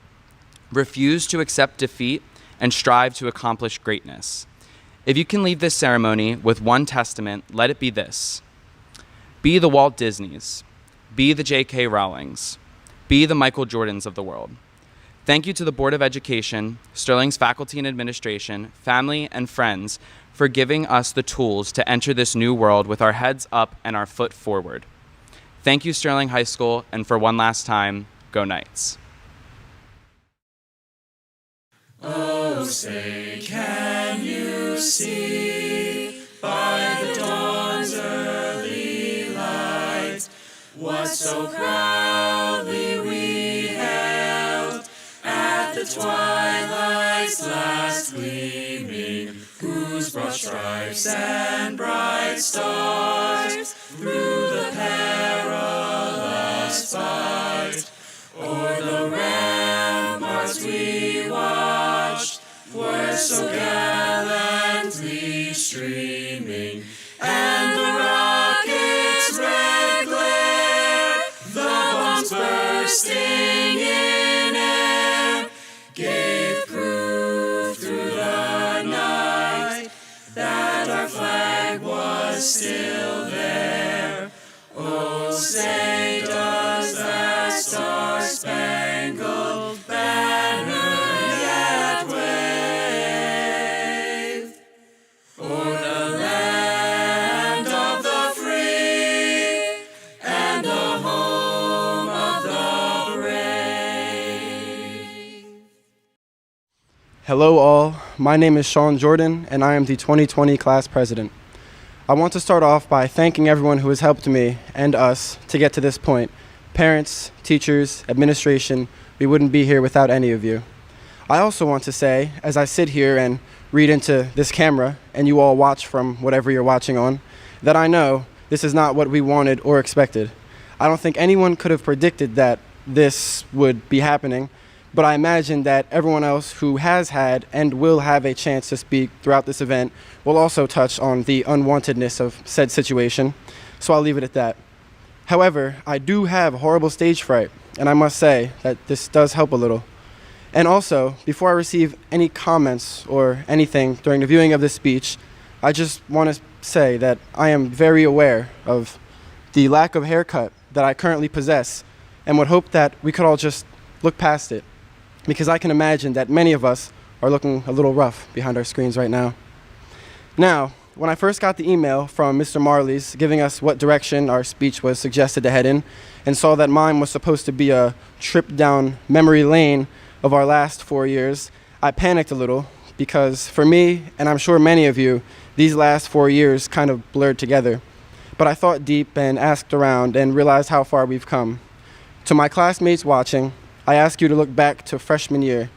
Speaker 3: Refuse to accept defeat and strive to accomplish greatness. If you can leave this ceremony with one testament, let it be this. Be the Walt Disneys. Be the J.K. Rowlings. Be the Michael Jordans of the world. Thank you to the Board of Education, Sterling's faculty and administration, family, and friends for giving us the tools to enter this new world with our heads up and our foot forward. Thank you, Sterling High School, and for one last time, go Knights.
Speaker 5: Oh, say, can you see by the dawn's early light what so proudly we hailed at the twilight's last gleaming, whose broad stripes and bright stars through the perilous fight o'er the ramparts we watched were so gallantly streaming, and the rocket's red glare, the bombs bursting in air, gave proof through the night that our still there. Oh, say does that star-spangled banner yet wave o'er the land of the free and the home of the brave?
Speaker 6: Hello all, my name is Sean Jordan and I am the 2020 class president. I want to start off by thanking everyone who has helped me and us to get to this point. Parents, teachers, administration, we wouldn't be here without any of you. I also want to say, as I sit here and read into this camera and you all watch from whatever you're watching on, that I know this is not what we wanted or expected. I don't think anyone could have predicted that this would be happening, but I imagine that everyone else who has had and will have a chance to speak throughout this event will also touch on the unwantedness of said situation, so I'll leave it at that. However, I do have horrible stage fright, and I must say that this does help a little. And also, before I receive any comments or anything during the viewing of this speech, I just want to say that I am very aware of the lack of haircut that I currently possess and would hope that we could all just look past it, because I can imagine that many of us are looking a little rough behind our screens right now. Now, when I first got the email from Mr. Marley's giving us what direction our speech was suggested to head in, and saw that mine was supposed to be a trip down memory lane of our last 4 years, I panicked a little, because for me, and I'm sure many of you, these last 4 years kind of blurred together. But I thought deep and asked around and realized how far we've come. To my classmates watching, I ask you to look back to freshman year.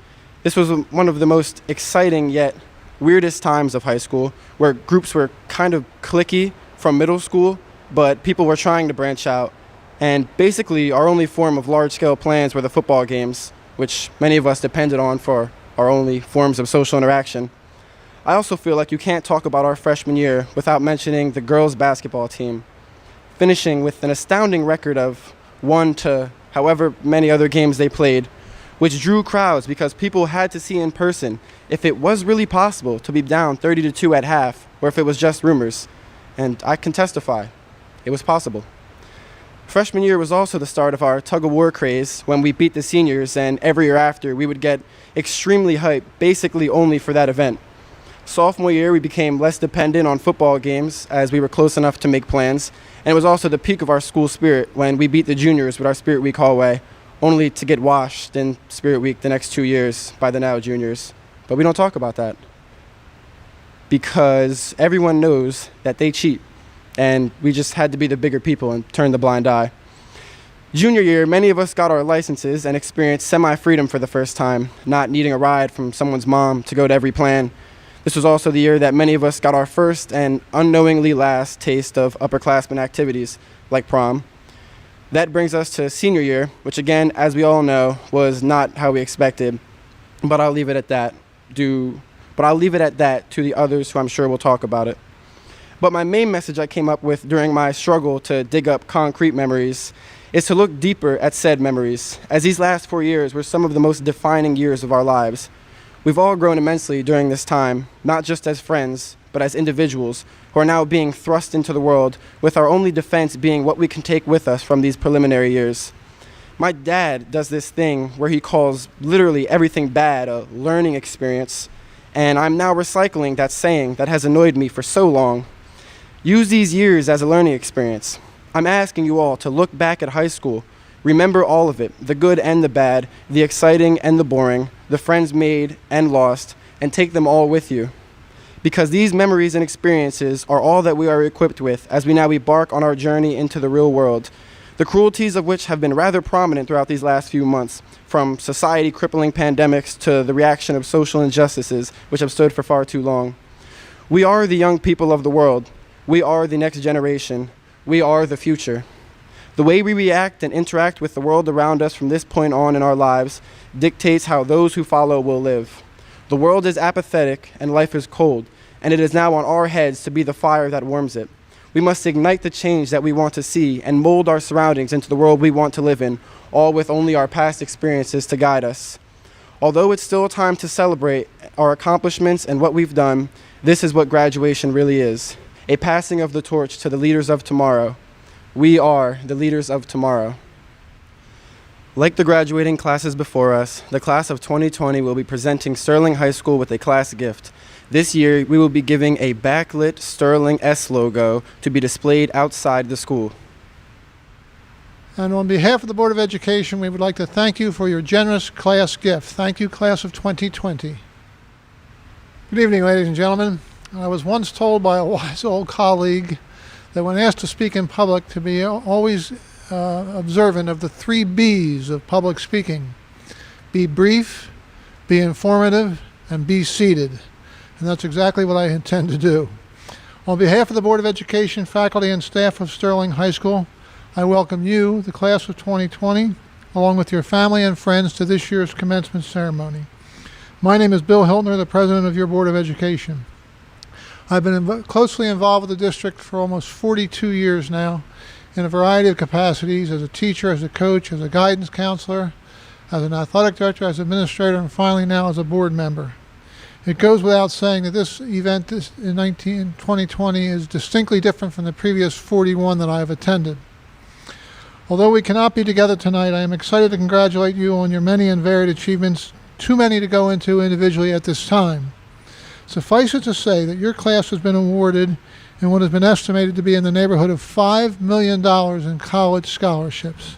Speaker 6: This was one of the most exciting yet weirdest times of high school, where groups were kind of cliquey from middle school, but people were trying to branch out. And basically, our only form of large-scale plans were the football games, which many of us depended on for our only forms of social interaction. I also feel like you can't talk about our freshman year without mentioning the girls' basketball team, finishing with an astounding record of 1 to however many other games they played, which drew crowds because people had to see in person if it was really possible to be down 30-2 at half, or if it was just rumors. And I can testify, it was possible. Freshman year was also the start of our tug-of-war craze, when we beat the seniors, and every year after we would get extremely hyped, basically only for that event. Sophomore year, we became less dependent on football games, as we were close enough to make plans, and it was also the peak of our school spirit when we beat the juniors with our Spirit Week hallway, only to get washed in Spirit Week the next 2 years by the now juniors. But we don't talk about that, because everyone knows that they cheat, and we just had to be the bigger people and turn the blind eye. Junior year, many of us got our licenses and experienced semi-freedom for the first time, not needing a ride from someone's mom to go to every plan. This was also the year that many of us got our first and unknowingly last taste of upperclassmen activities, like prom. That brings us to senior year, which again, as we all know, was not how we expected, but I'll leave it at that. To the others who I'm sure will talk about it. But my main message I came up with during my struggle to dig up concrete memories is to look deeper at said memories, as these last 4 years were some of the most defining years of our lives. We've all grown immensely during this time, not just as friends, but as individuals who are now being thrust into the world, with our only defense being what we can take with us from these preliminary years. My dad does this thing where he calls literally everything bad a learning experience, and I'm now recycling that saying that has annoyed me for so long. Use these years as a learning experience. I'm asking you all to look back at high school. Remember all of it, the good and the bad, the exciting and the boring, the friends made and lost, and take them all with you. Because these memories and experiences are all that we are equipped with as we now embark on our journey into the real world, the cruelties of which have been rather prominent throughout these last few months, from society-crippling pandemics to the reaction of social injustices which have stood for far too long. We are the young people of the world. We are the next generation. We are the future. The way we react and interact with the world around us from this point on in our lives dictates how those who follow will live. The world is apathetic and life is cold, and it is now on our heads to be the fire that warms it. We must ignite the change that we want to see and mold our surroundings into the world we want to live in, all with only our past experiences to guide us. Although it's still time to celebrate our accomplishments and what we've done, this is what graduation really is. a passing of the torch to the leaders of tomorrow. We are the leaders of tomorrow. Like the graduating classes before us, the class of 2020 will be presenting Sterling High School with a class gift. This year, we will be giving a backlit Sterling S logo to be displayed outside the school.
Speaker 8: And on behalf of the Board of Education, we would like to thank you for your generous class gift. Thank you, class of 2020. Good evening, ladies and gentlemen. I was once told by a wise old colleague that when asked to speak in public, to be always observant of the 3 B's of public speaking. Be brief, be informative, and be seated. And that's exactly what I intend to do. On behalf of the Board of Education, faculty, and staff of Sterling High School, I welcome you, the class of 2020, along with your family and friends, to this year's commencement ceremony. My name is Bill Hiltner, the president of your Board of Education. I've been closely involved with the district for almost 42 years now, in a variety of capacities, as a teacher, as a coach, as a guidance counselor, as an athletic director, as administrator, and finally now as a board member. It goes without saying that this event in 2020 is distinctly different from the previous 41 that I have attended. Although we cannot be together tonight, I am excited to congratulate you on your many and varied achievements, too many to go into individually at this time. Suffice it to say that your class has been awarded in what has been estimated to be in the neighborhood of $5 million in college scholarships.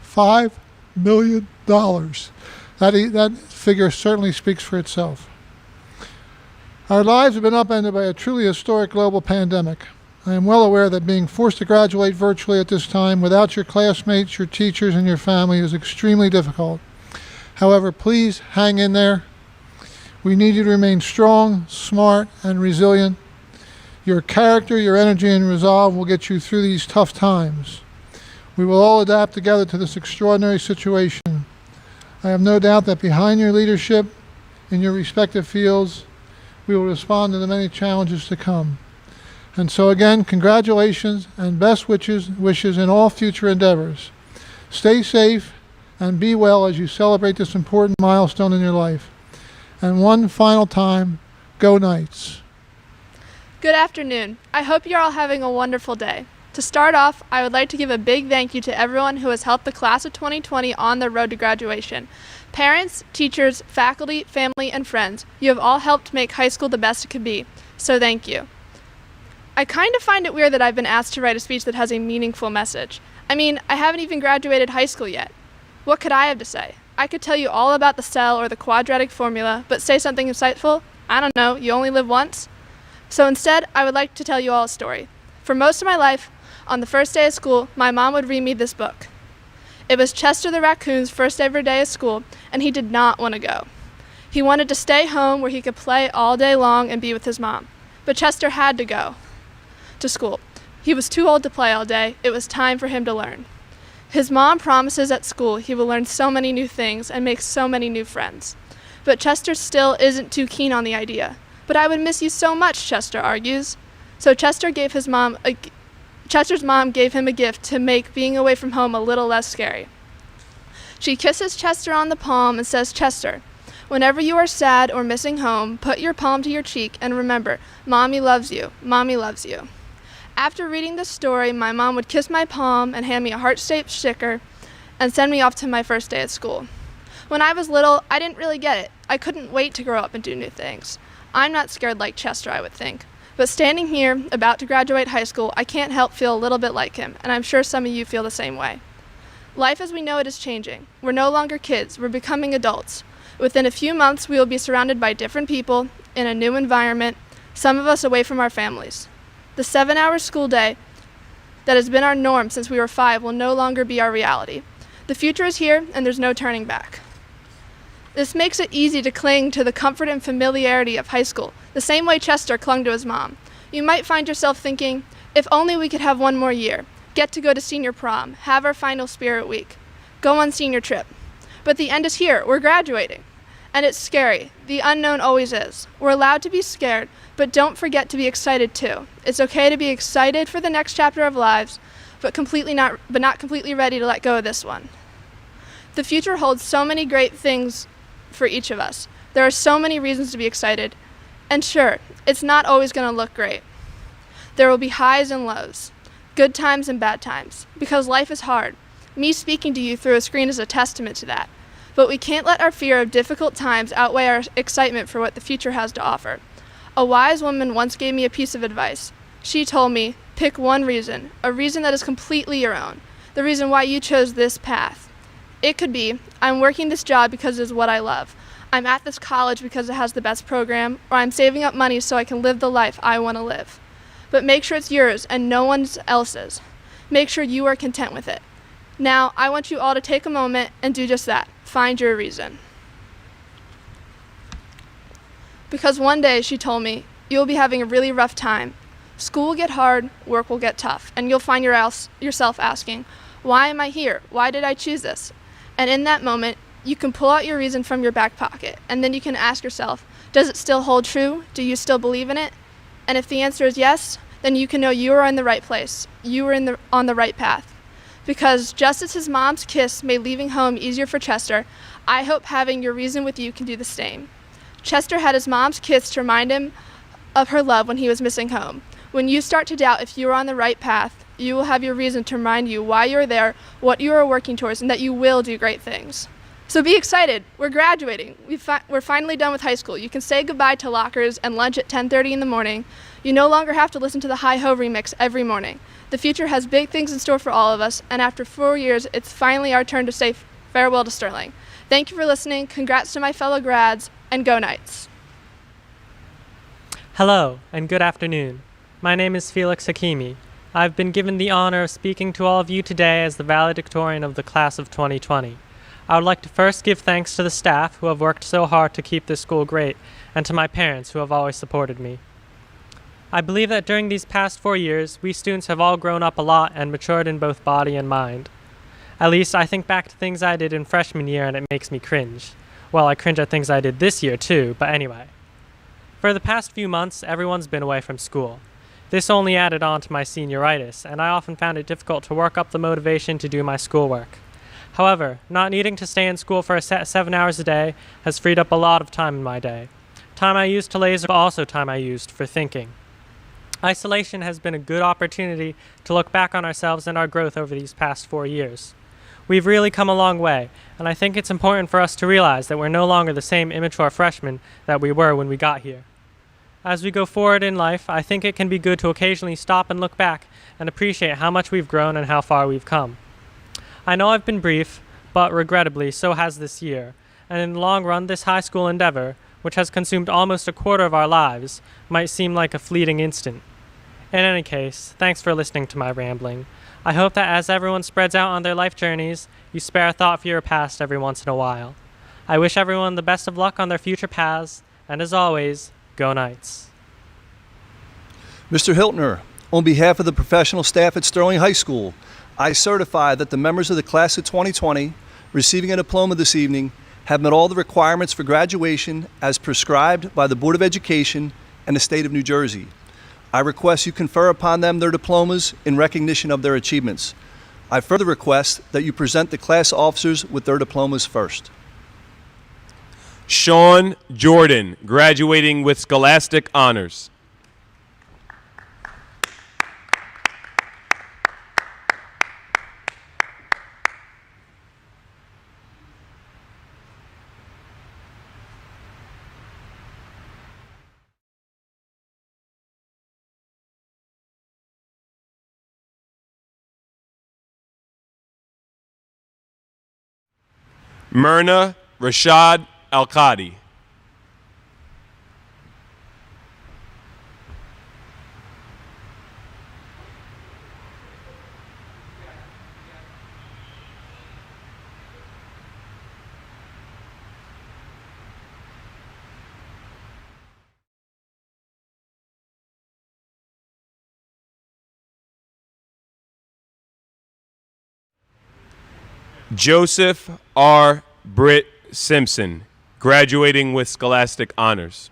Speaker 8: $5 million. That figure certainly speaks for itself. Our lives have been upended by a truly historic global pandemic. I am well aware that being forced to graduate virtually at this time without your classmates, your teachers, and your family is extremely difficult. However, please hang in there. We need you to remain strong, smart, and resilient. Your character, your energy, and resolve will get you through these tough times. We will all adapt together to this extraordinary situation. I have no doubt that behind your leadership in your respective fields, we will respond to the many challenges to come. And so again, congratulations and best wishes in all future endeavors. Stay safe and be well as you celebrate this important milestone in your life. And one final time, go Knights.
Speaker 9: Good afternoon. I hope you're all having a wonderful day. To start off, I would like to give a big thank you to everyone who has helped the class of 2020 on their road to graduation. Parents, teachers, faculty, family, and friends, you have all helped make high school the best it could be. So thank you. I kind of find it weird that I've been asked to write a speech that has a meaningful message. I mean, I haven't even graduated high school yet. What could I have to say? I could tell you all about the cell or the quadratic formula, but say something insightful? I don't know, you only live once? So instead, I would like to tell you all a story. For most of my life, on the first day of school, my mom would read me this book. It was Chester the raccoon's first ever day of school, and he did not want to go. He wanted to stay home where he could play all day long and be with his mom. But Chester had to go to school. He was too old to play all day. It was time for him to learn. His mom promises at school he will learn so many new things and make so many new friends. But Chester still isn't too keen on the idea. But I would miss you so much, Chester argues. So Chester's mom gave him a gift to make being away from home a little less scary. She kisses Chester on the palm and says, "Chester, whenever you are sad or missing home, put your palm to your cheek and remember, Mommy loves you. Mommy loves you." After reading this story, my mom would kiss my palm and hand me a heart-shaped sticker and send me off to my first day at school. When I was little, I didn't really get it. I couldn't wait to grow up and do new things. I'm not scared like Chester, I would think. But standing here, about to graduate high school, I can't help feel a little bit like him, and I'm sure some of you feel the same way. Life as we know it is changing. We're no longer kids, we're becoming adults. Within a few months, we will be surrounded by different people, in a new environment, some of us away from our families. The 7-hour school day that has been our norm since we were 5 will no longer be our reality. The future is here, and there's no turning back. This makes it easy to cling to the comfort and familiarity of high school, the same way Chester clung to his mom. You might find yourself thinking, if only we could have one more year, get to go to senior prom, have our final spirit week, go on senior trip. But the end is here, we're graduating. And it's scary, the unknown always is. We're allowed to be scared, but don't forget to be excited too. It's okay to be excited for the next chapter of lives, but not completely ready to let go of this one. The future holds so many great things for each of us. There are so many reasons to be excited. And sure, it's not always going to look great. There will be highs and lows, good times and bad times, because life is hard. Me speaking to you through a screen is a testament to that. But we can't let our fear of difficult times outweigh our excitement for what the future has to offer. A wise woman once gave me a piece of advice. She told me, pick one reason, a reason that is completely your own, the reason why you chose this path. It could be, I'm working this job because it is what I love. I'm at this college because it has the best program, or I'm saving up money so I can live the life I want to live. But make sure it's yours and no one else's. Make sure you are content with it. Now, I want you all to take a moment and do just that. Find your reason. Because one day, she told me, you'll be having a really rough time. School will get hard, work will get tough, and you'll find yourself asking, why am I here? Why did I choose this? And in that moment, you can pull out your reason from your back pocket, and then you can ask yourself, does it still hold true? Do you still believe in it? And if the answer is yes, then you can know you are in the right place. You are on the right path. Because just as his mom's kiss made leaving home easier for Chester, I hope having your reason with you can do the same. Chester had his mom's kiss to remind him of her love when he was missing home. When you start to doubt if you are on the right path, you will have your reason to remind you why you are there, what you are working towards, and that you will do great things. So be excited. We're graduating. We're finally done with high school. You can say goodbye to lockers and lunch at 10:30 in the morning. You no longer have to listen to the Hi-Ho remix every morning. The future has big things in store for all of us, and after 4 years, it's finally our turn to say farewell to Sterling. Thank you for listening. Congrats to my fellow grads, and go Knights.
Speaker 10: Hello, and good afternoon. My name is Felix Hakimi. I've been given the honor of speaking to all of you today as the valedictorian of the class of 2020. I would like to first give thanks to the staff who have worked so hard to keep this school great, and to my parents who have always supported me. I believe that during these past 4 years, we students have all grown up a lot and matured in both body and mind. At least I think back to things I did in freshman year and it makes me cringe. Well, I cringe at things I did this year too, but anyway. For the past few months, everyone's been away from school. This only added on to my senioritis, and I often found it difficult to work up the motivation to do my schoolwork. However, not needing to stay in school for a set 7 hours a day has freed up a lot of time in my day. Time I used to laze, but also time I used for thinking. Isolation has been a good opportunity to look back on ourselves and our growth over these past 4 years. We've really come a long way, and I think it's important for us to realize that we're no longer the same immature freshmen that we were when we got here. As we go forward in life, I think it can be good to occasionally stop and look back and appreciate how much we've grown and how far we've come. I know I've been brief, but regrettably, so has this year, and in the long run, this high school endeavor, which has consumed almost a quarter of our lives, might seem like a fleeting instant. In any case, thanks for listening to my rambling. I hope that as everyone spreads out on their life journeys, you spare a thought for your past every once in a while. I wish everyone the best of luck on their future paths, and as always, go Knights.
Speaker 35: Mr. Hiltner, on behalf of the professional staff at Sterling High School, I certify that the members of the class of 2020 receiving a diploma this evening have met all the requirements for graduation as prescribed by the Board of Education and the State of New Jersey. I request you confer upon them their diplomas in recognition of their achievements. I further request that you present the class officers with their diplomas first.
Speaker 11: Sean Jordan, graduating with Scholastic Honors. Myrna Rashad Al-Qadi. Joseph R. Britt Simpson, graduating with Scholastic Honors.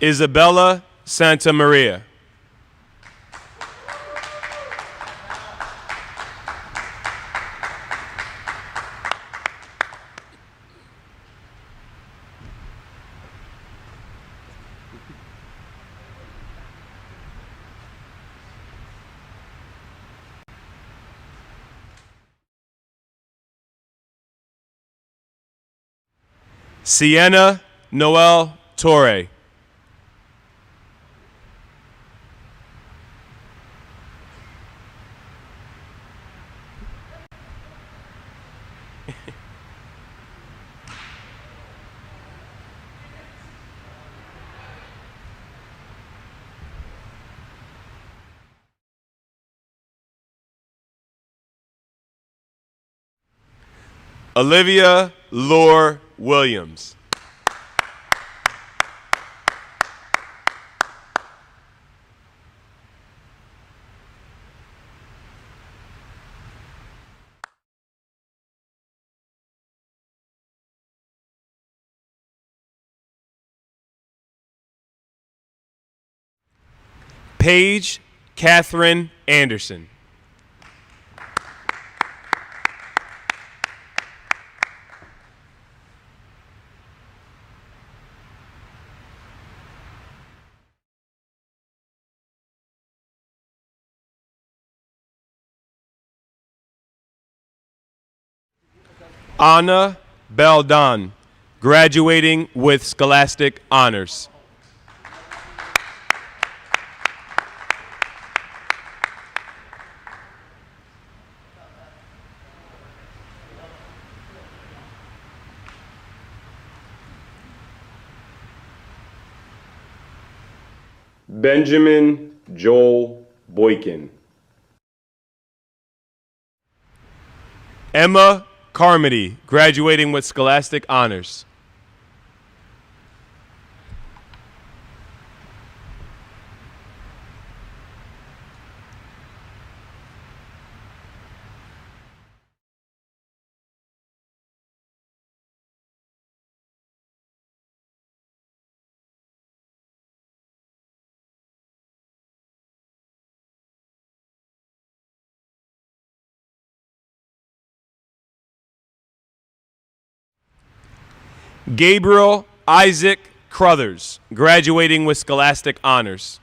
Speaker 11: Isabella Santa Maria. Sienna Noel Torre. Olivia Lore Williams. Paige Catherine Anderson. Anna Beldon, graduating with Scholastic Honors. Benjamin Joel Boykin. Emma Carmody, graduating with Scholastic Honors. Gabriel Isaac Crothers, graduating with Scholastic Honors.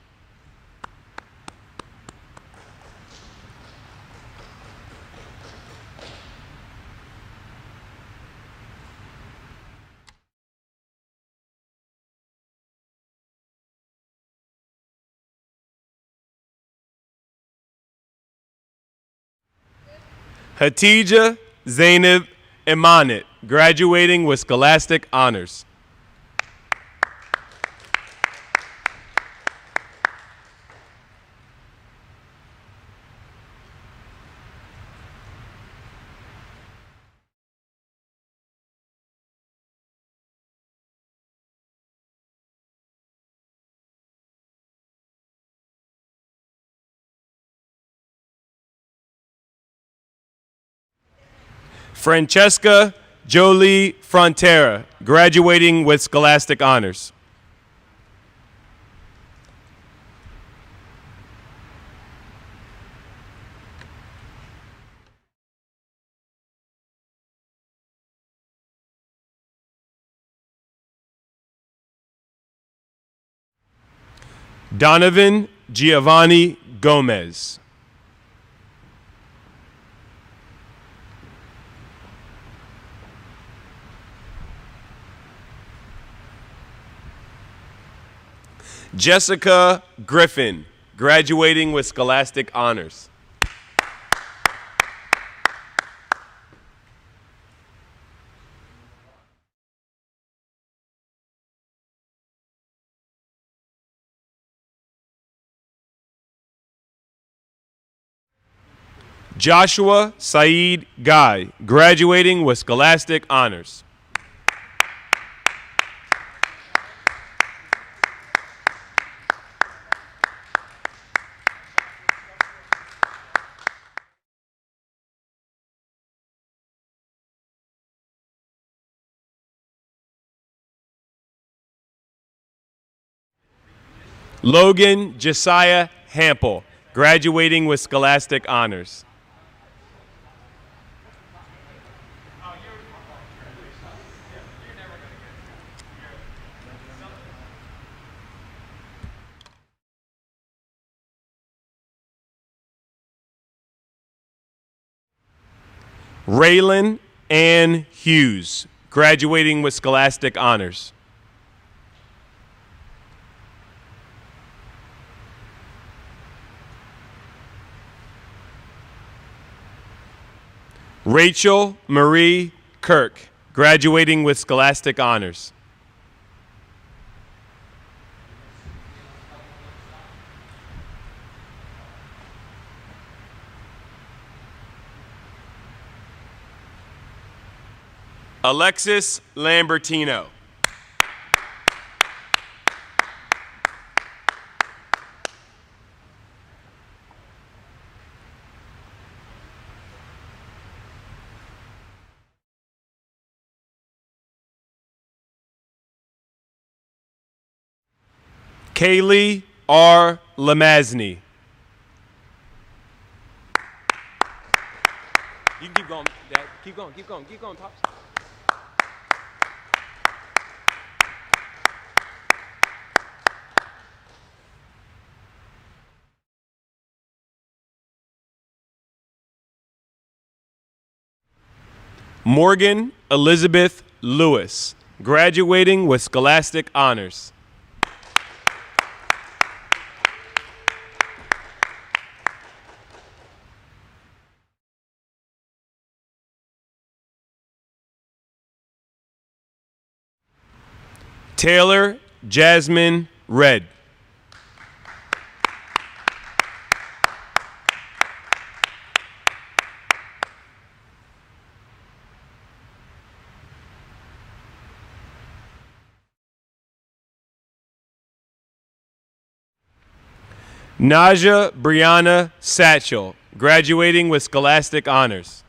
Speaker 11: Hatija Zainab Imanit, graduating with Scholastic Honors. Francesca Jolie Frontera, graduating with Scholastic Honors. Donovan Giovanni Gomez. Jessica Griffin, graduating with Scholastic Honors. Joshua Saeed Guy, graduating with Scholastic Honors. Logan Josiah Hample, graduating with scholastic honors. Raylan Ann Hughes, graduating with scholastic honors. Rachel Marie Kirk, graduating with scholastic honors. Alexis Lambertino. Kaylee R. Lamazny. You can keep going, Dad. Keep going, keep going, keep going, Pops. Morgan Elizabeth Lewis, graduating with scholastic honors. Taylor Jasmine Red. Naja Brianna Satchel, graduating with scholastic honors.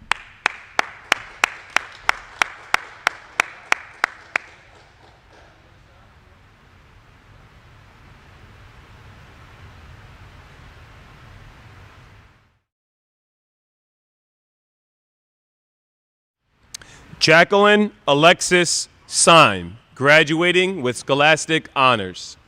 Speaker 11: Jacqueline Alexis Syme, graduating with scholastic honors.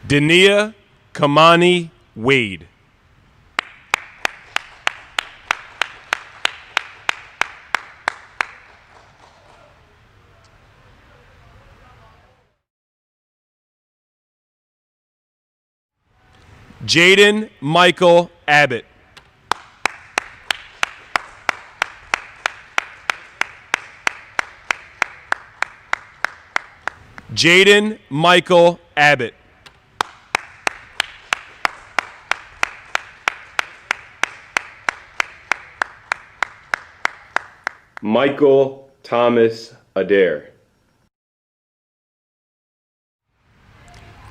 Speaker 11: Dania Kamani Wade. Jaden Michael Abbott. Jaden Michael Abbott. Michael Thomas Adair.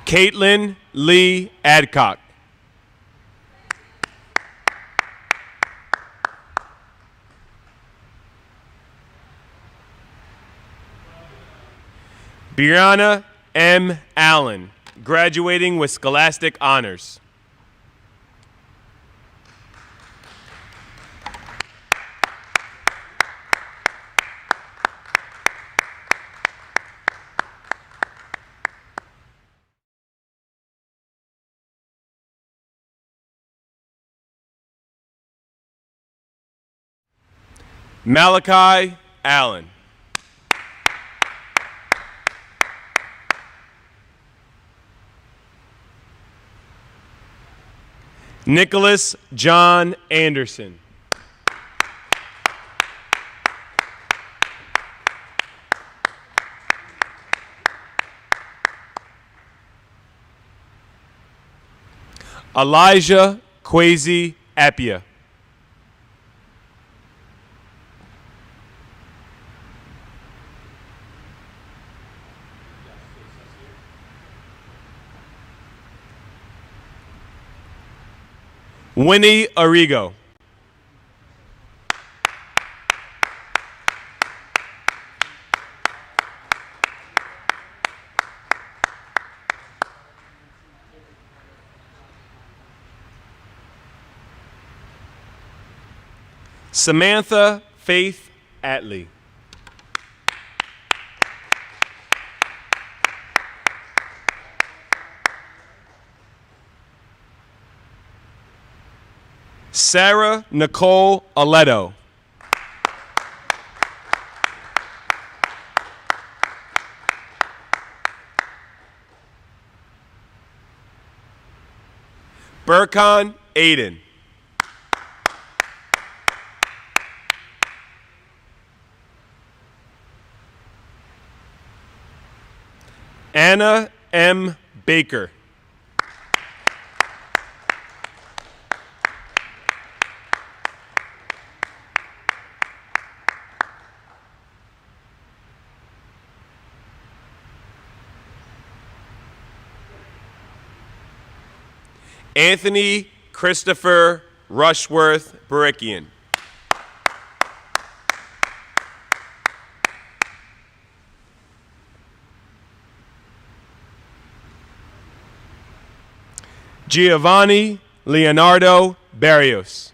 Speaker 11: Caitlin Lee Adcock. Brianna M. Allen, graduating with scholastic honors. Malachi Allen. Nicholas John Anderson. Elijah Kwesi Appia. Winnie Arrigo. Samantha Faith Atley. Sarah Nicole Aletto. Burkhan Aiden. Anna M. Baker. Anthony Christopher Rushworth Barikian. Giovanni Leonardo Barrios.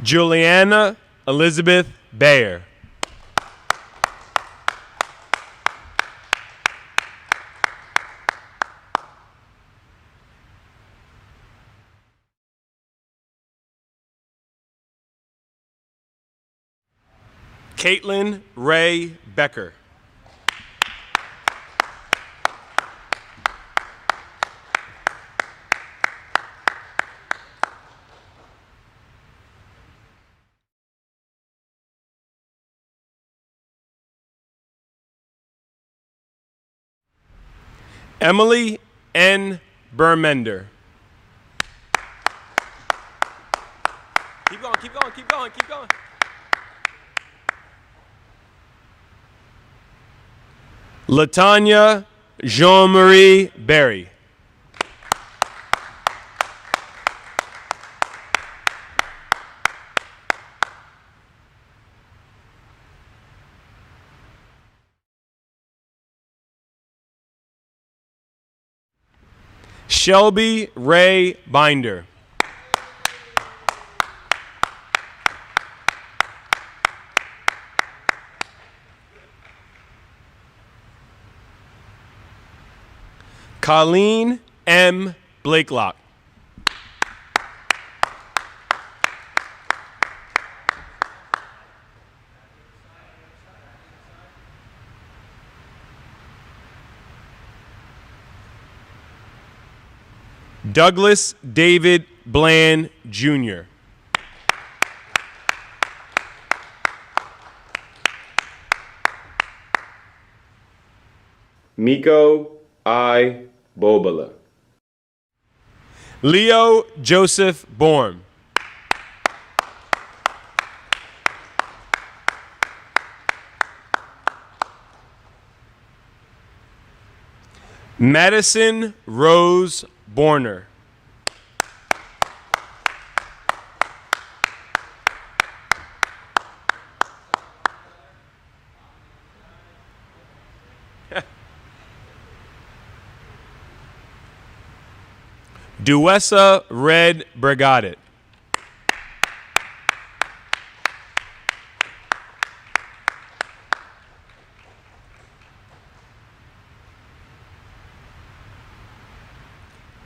Speaker 11: Juliana Elizabeth Bayer. Caitlin Ray Becker. Emily N. Bermender. Keep going, keep going, keep going, keep going. Latanya Jean-Marie Berry. Shelby Ray Binder. Colleen M. Blakelock. Douglas David Bland, Jr. Miko I. Bobala. Leo Joseph Borm. Madison Rose Borner. Duessa Red Brigadet.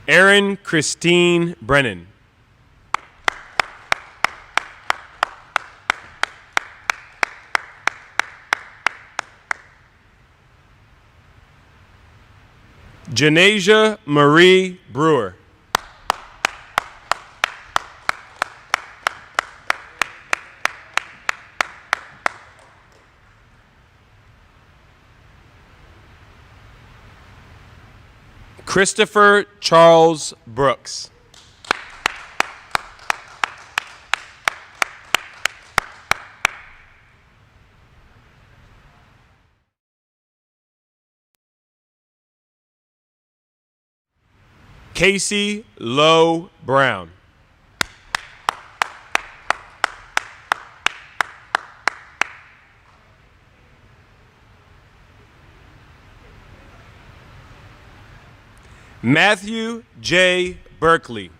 Speaker 11: Erin Christine Brennan. Janasia Marie Brewer. Christopher Charles Brooks. Casey Lowe Brown. Matthew J. Berkeley.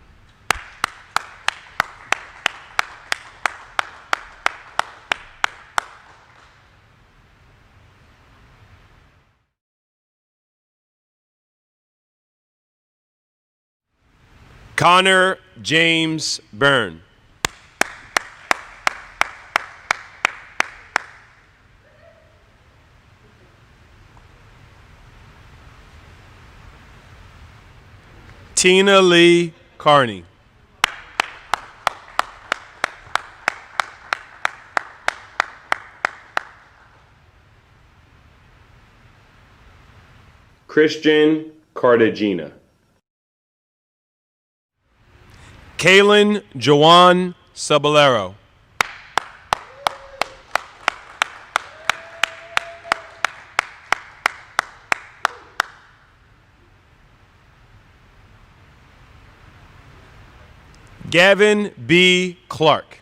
Speaker 11: Connor James Byrne. Tina Lee Carney. Christian Cartagena. Kaylin Jawan Saballero. Gavin B. Clark.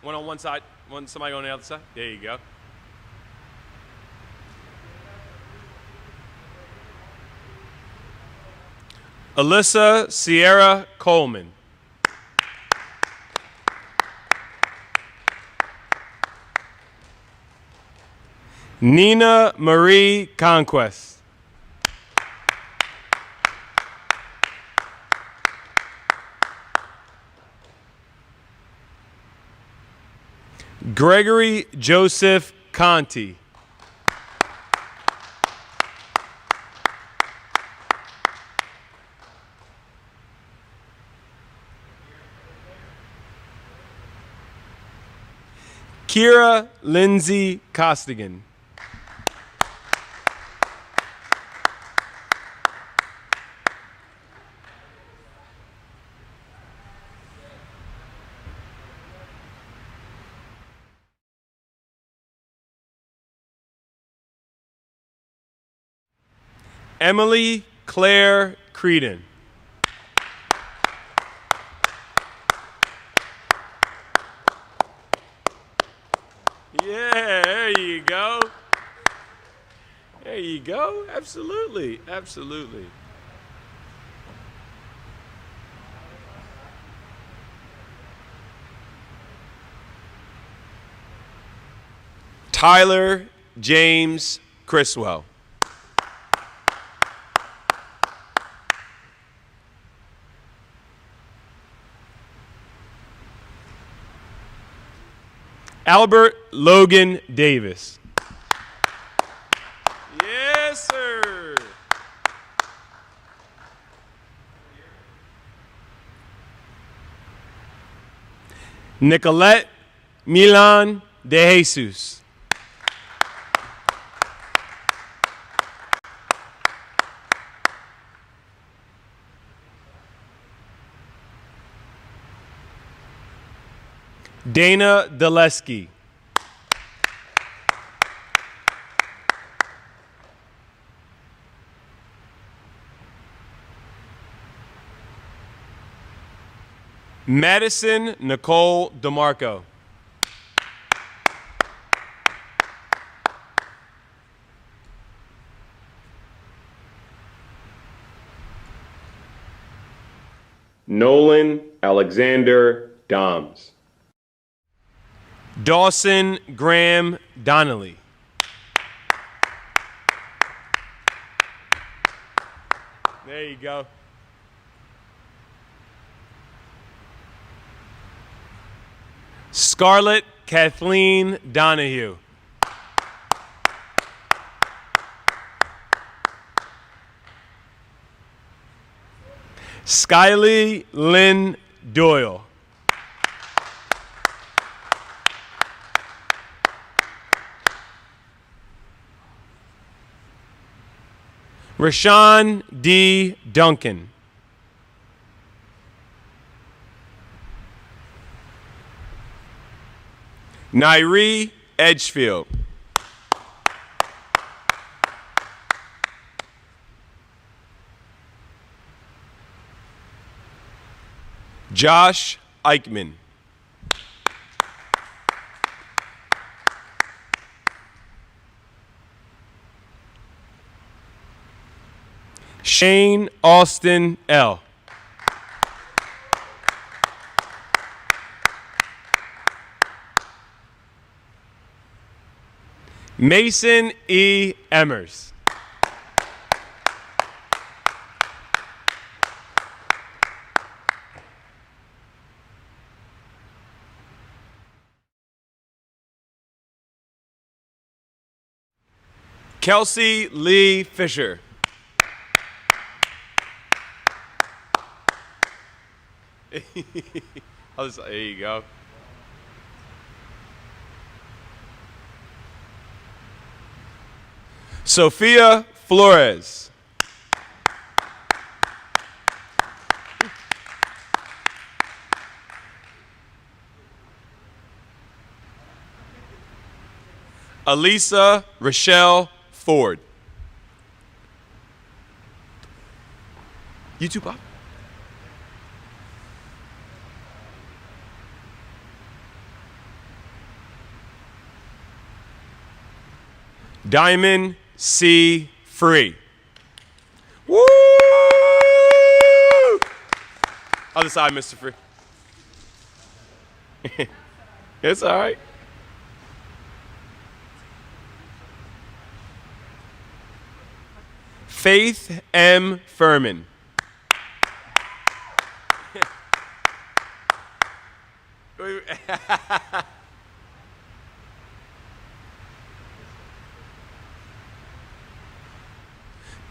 Speaker 11: One on one side, somebody on the other side. There you go. Alyssa Sierra Coleman. Nina Marie Conquest. Gregory Joseph Conti. Kira Lindsay Costigan. Emily Claire Creedon. Yeah, there you go. There you go. Absolutely, absolutely. Tyler James Criswell. Albert Logan Davis. Yes, sir. Nicolette Milan de Jesus. Dana Deleski. Madison Nicole DeMarco. Nolan Alexander Doms. Dawson Graham Donnelly. There you go. Scarlett Kathleen Donahue. Skylie Lynn Doyle. Rashawn D. Duncan. Nairi Edgefield. Josh Eichmann. Shane Austin L. Mason E. Emmers. Kelsey Lee Fisher. There you go. Sophia Flores. Elisa Rochelle Ford. You too, Bob. Diamond C. Free. Woo! Other side, Mr. Free. It's all right. Faith M. Furman.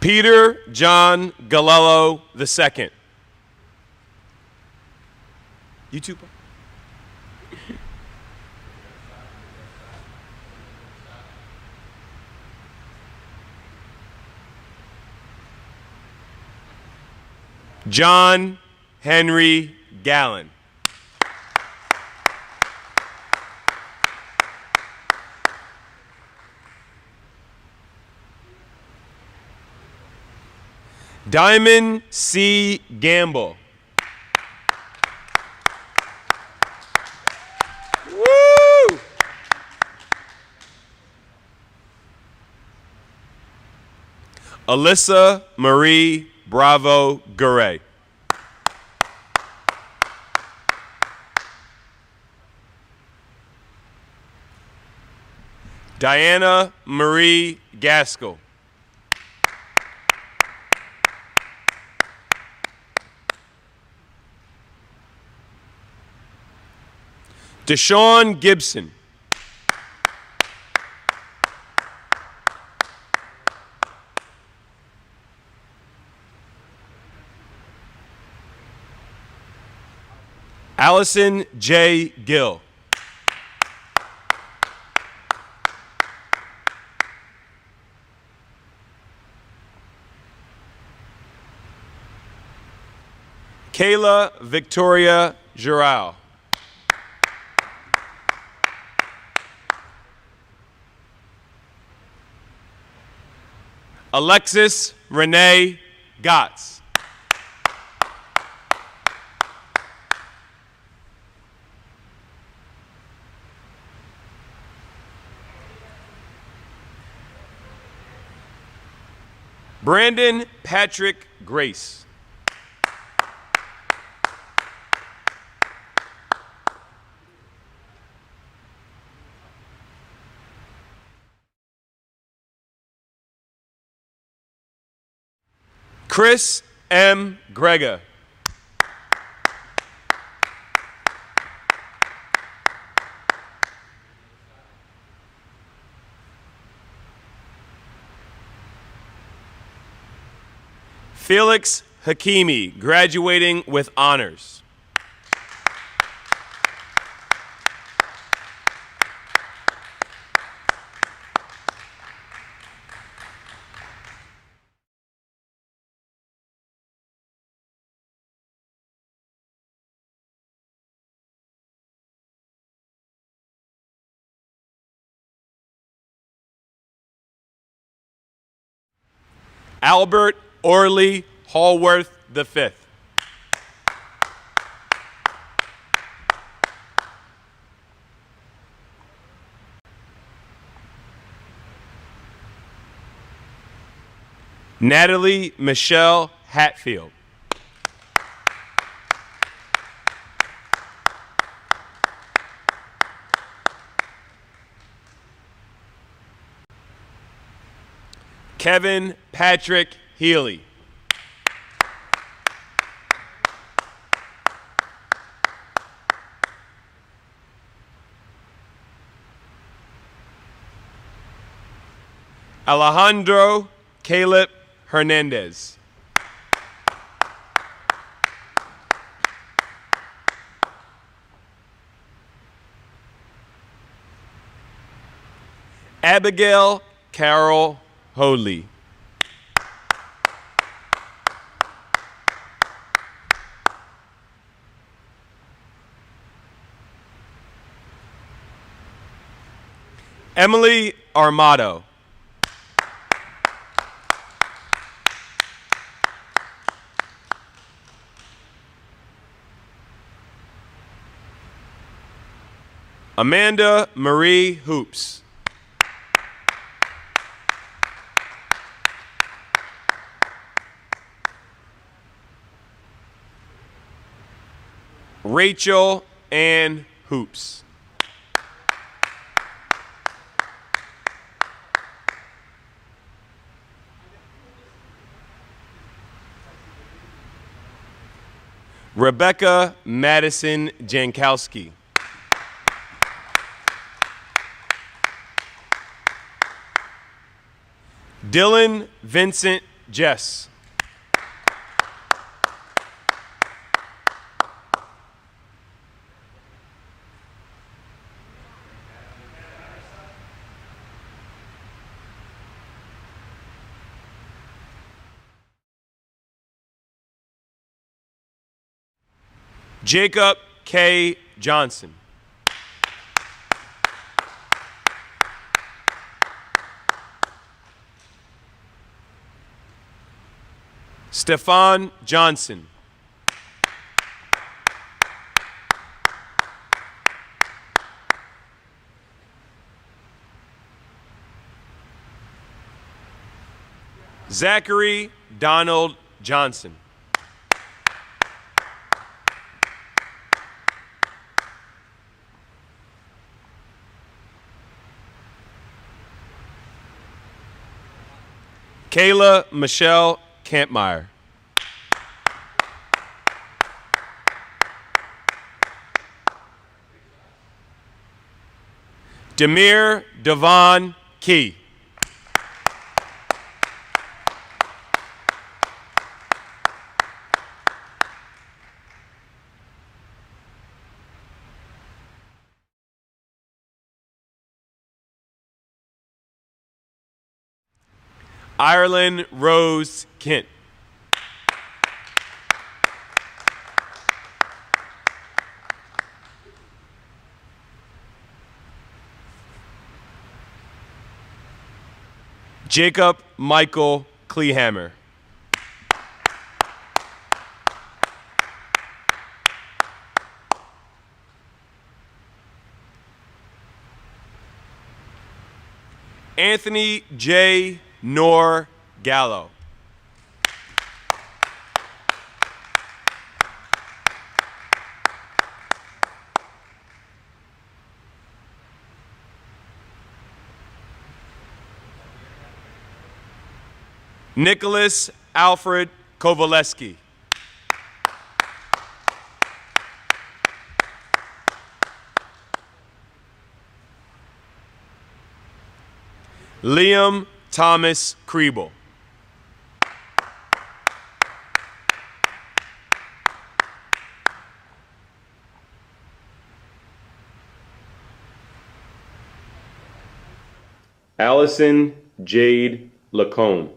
Speaker 11: Peter John Galello II. You too, Bob. John Henry Gallen. Diamond C. Gamble. Woo! Alyssa Marie Bravo Garay. Diana Marie Gaskell. Deshaun Gibson. Allison J. Gill. Kayla Victoria Giral. Alexis Renee Gotts. Brandon Patrick Grace. Chris M. Grega. Felix Hakimi, graduating with honors. Albert Orley Hallworth V. Natalie Michelle Hatfield. Kevin Patrick Healy. Alejandro Caleb Hernandez. Abigail Carol Hoadley. Emily Armato. Amanda Marie Hoops. Rachel Ann Hoops. Rebecca Madison Jankowski. Dylan Vincent Jess. Jacob K. Johnson. Stefan Johnson. Zachary Donald Johnson. Kayla Michelle Campmeyer. Demir Devon Key. Ireland Rose Kent. Jacob Michael Kleehammer. Anthony J. Nor Gallo. Nicholas Alfred Kovaleski. Liam Thomas Kriebel. Allison Jade Lacombe.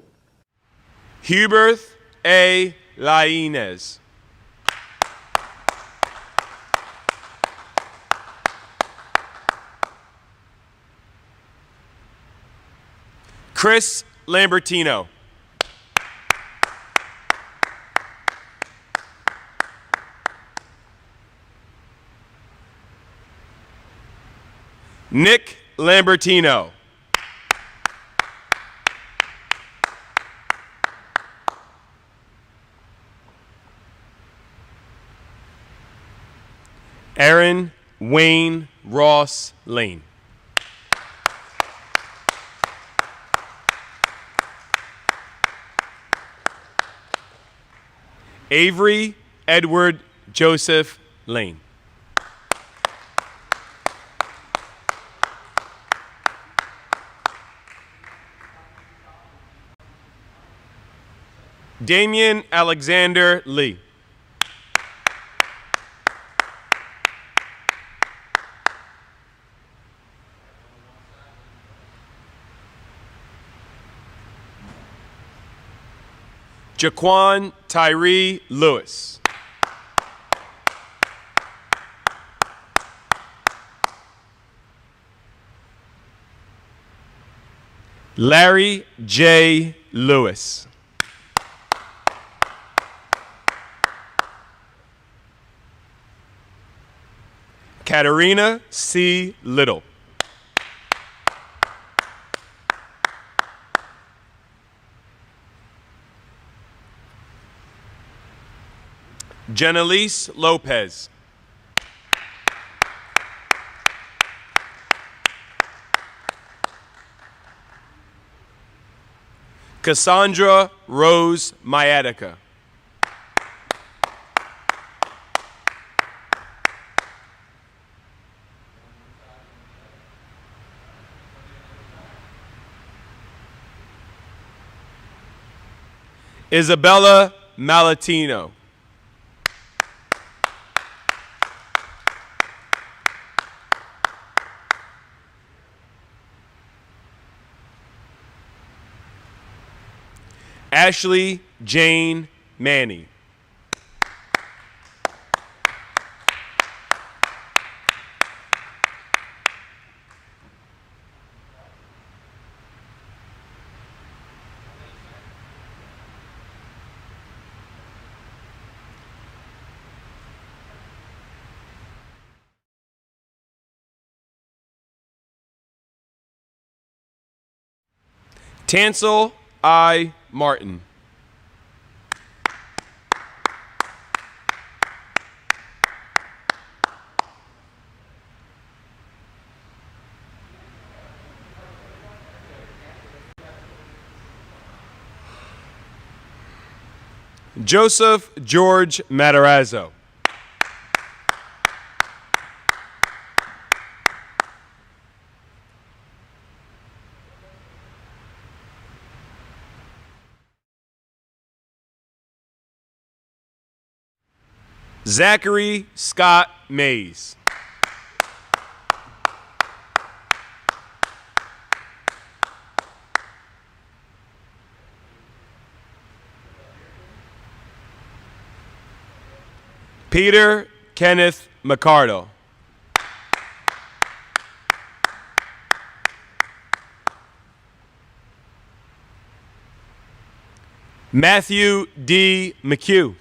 Speaker 11: Hubert A. Lainez. Chris Lambertino. Nick Lambertino. Aaron Wayne Ross Lane. Avery Edward Joseph Lane. Damian Alexander Lee. Jaquan Tyree Lewis. Larry J. Lewis. Katarina C. Little. Jenelise Lopez. Cassandra Rose Myatica. Isabella Malatino. Ashley Jane Manny. Tansel I. Martin. Joseph George Matarazzo. Zachary Scott Mays. Peter Kenneth McCardle. Matthew D. McHugh.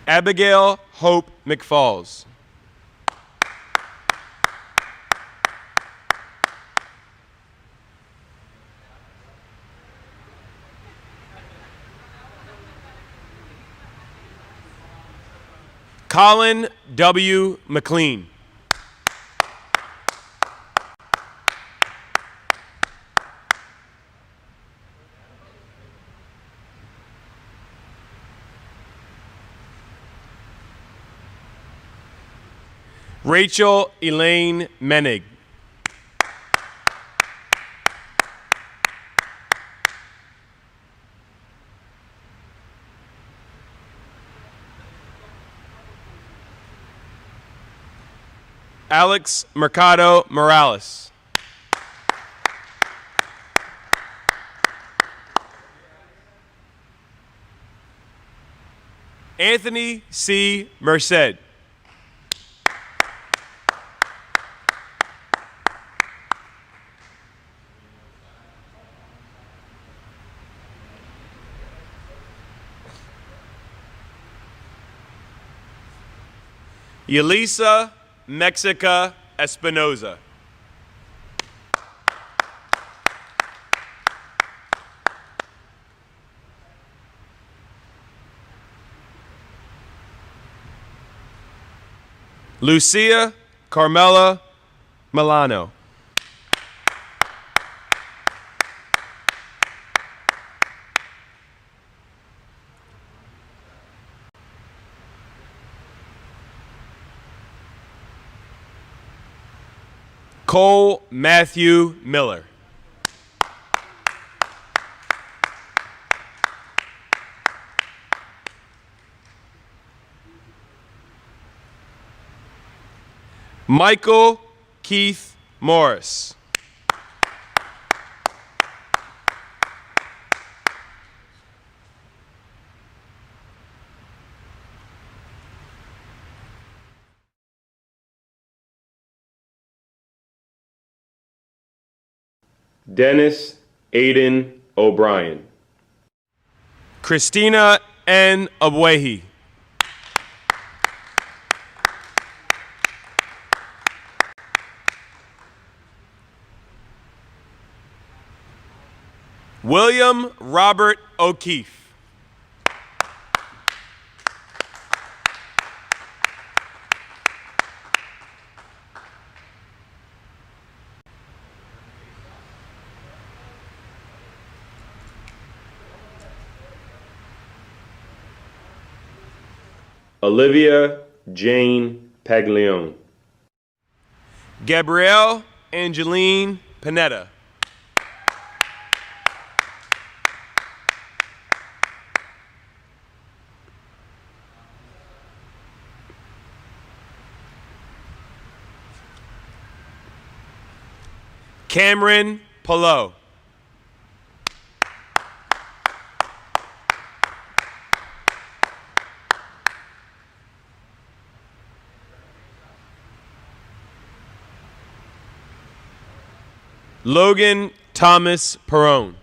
Speaker 11: Abigail Hope McFalls. Colin W. McLean. Rachel Elaine Menig. Alex Mercado Morales. Anthony C. Merced. Yelisa Mexica Espinoza. Lucia Carmela Milano. Cole Matthew Miller. Michael Keith Morris. Dennis Aiden O'Brien. Christina N. Abwehi. William Robert O'Keefe. Olivia Jane Paglione. Gabrielle Angeline Panetta. Cameron Pallot. Logan Thomas Perrone.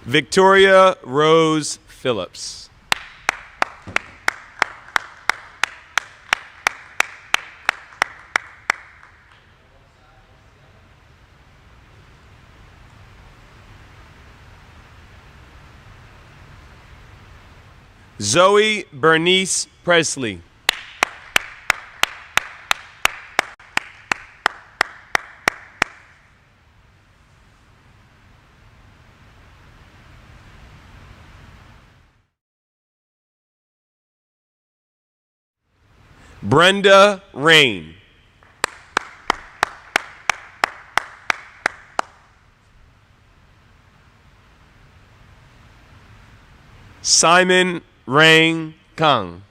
Speaker 11: Victoria Rose Phillips. Zoe Bernice Presley. Brenda Rain. Simon Rang Kang.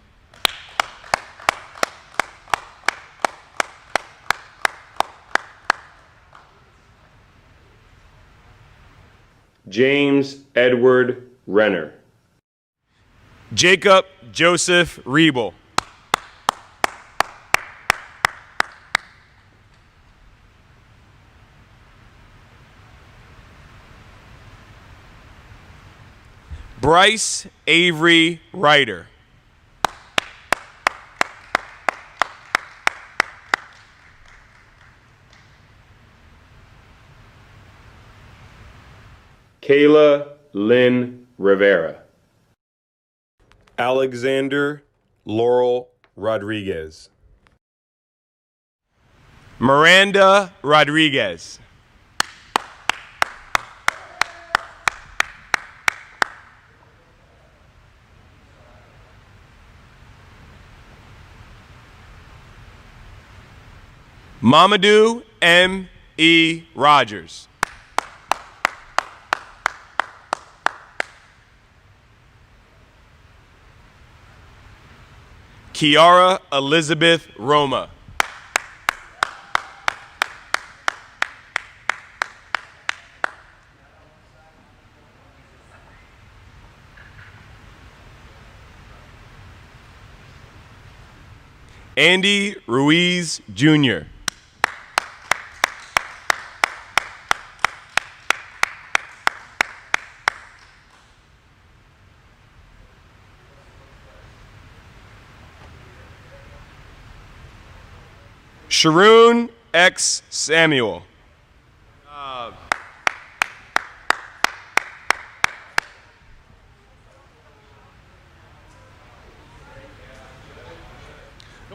Speaker 11: James Edward Renner. Jacob Joseph Riebel. Bryce Avery Ryder. Kayla Lynn Rivera. Alexander Laurel Rodriguez. Miranda Rodriguez. Mamadou M. E. Rogers. Kiara Elizabeth Roma. Andy Ruiz Jr. Sharoon X. Samuel.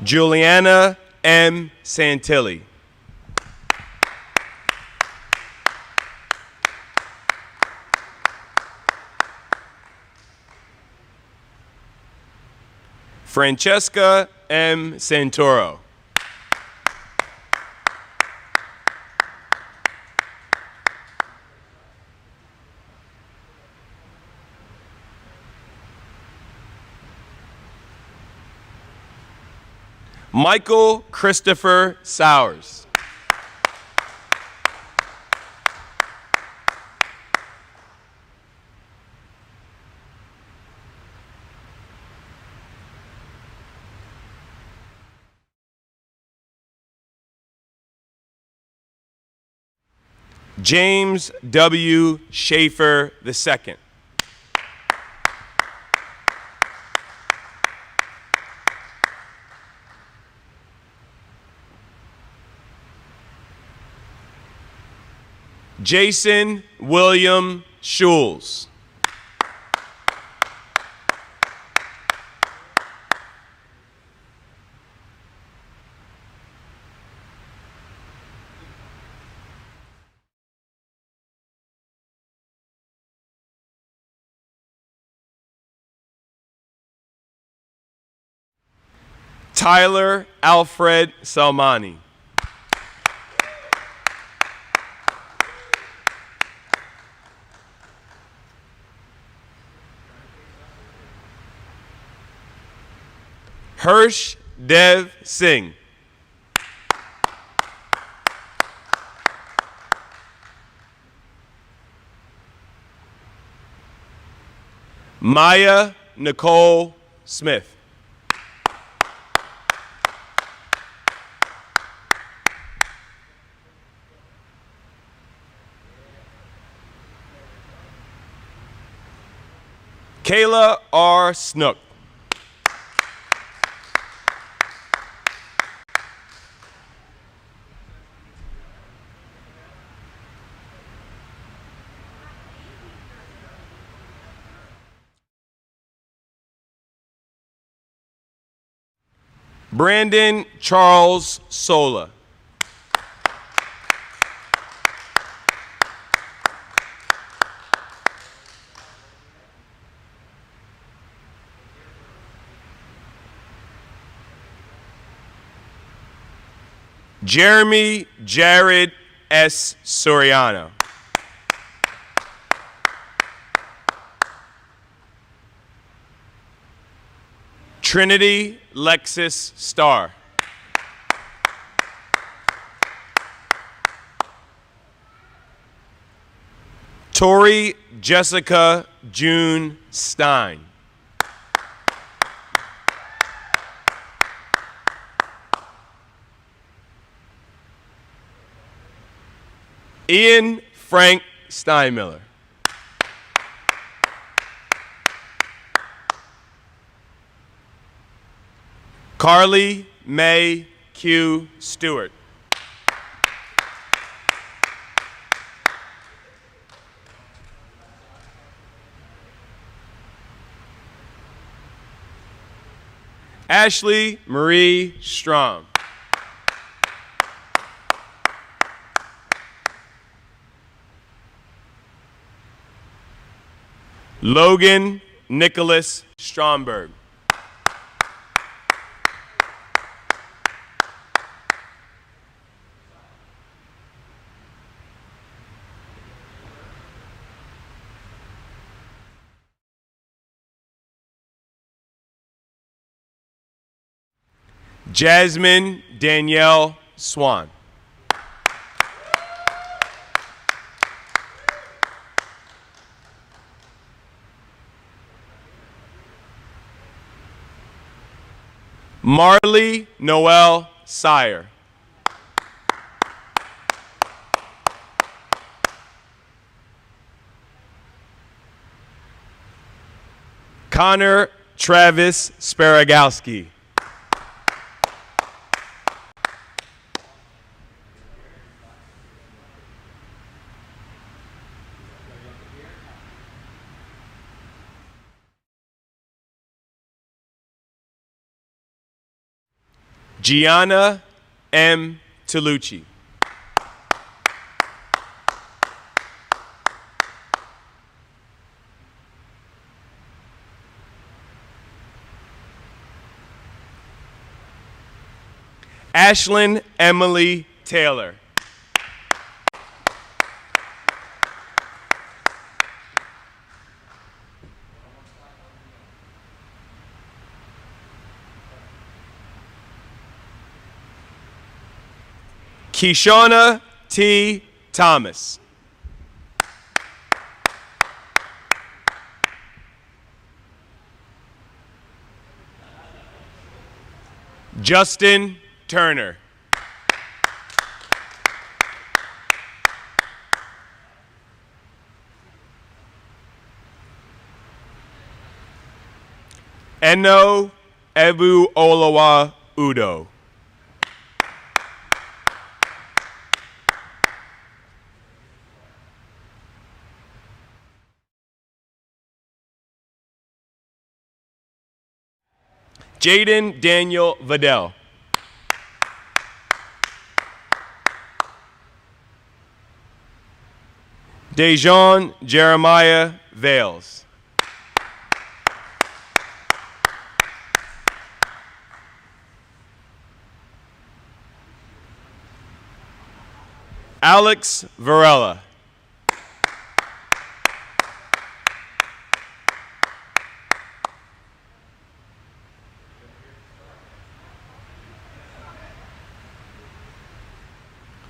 Speaker 11: Juliana M. Santilli. Francesca M. Santoro. Michael Christopher Sowers. James W. Schaefer II. Jason William Schulz. Tyler Alfred Salmani. Hirsch Dev Singh. Maya Nicole Smith. Kayla R. Snook. Brandon Charles Sola. Jeremy Jared S. Soriano. Trinity Lexus Starr. Tori Jessica June Stein. Ian Frank Steinmiller. Carly May Q. Stewart. Ashley Marie Strom. Logan Nicholas Stromberg. Jasmine Danielle Swan. Marley Noel Sire. Connor Travis Sparagowski. Gianna M. Tolucci. Ashlyn Emily Taylor. Keishana T. Thomas. Justin Turner. Eno Ebu Olawa Udo. Jaden Daniel Vidal. Dejon Jeremiah Vales. Alex Varela.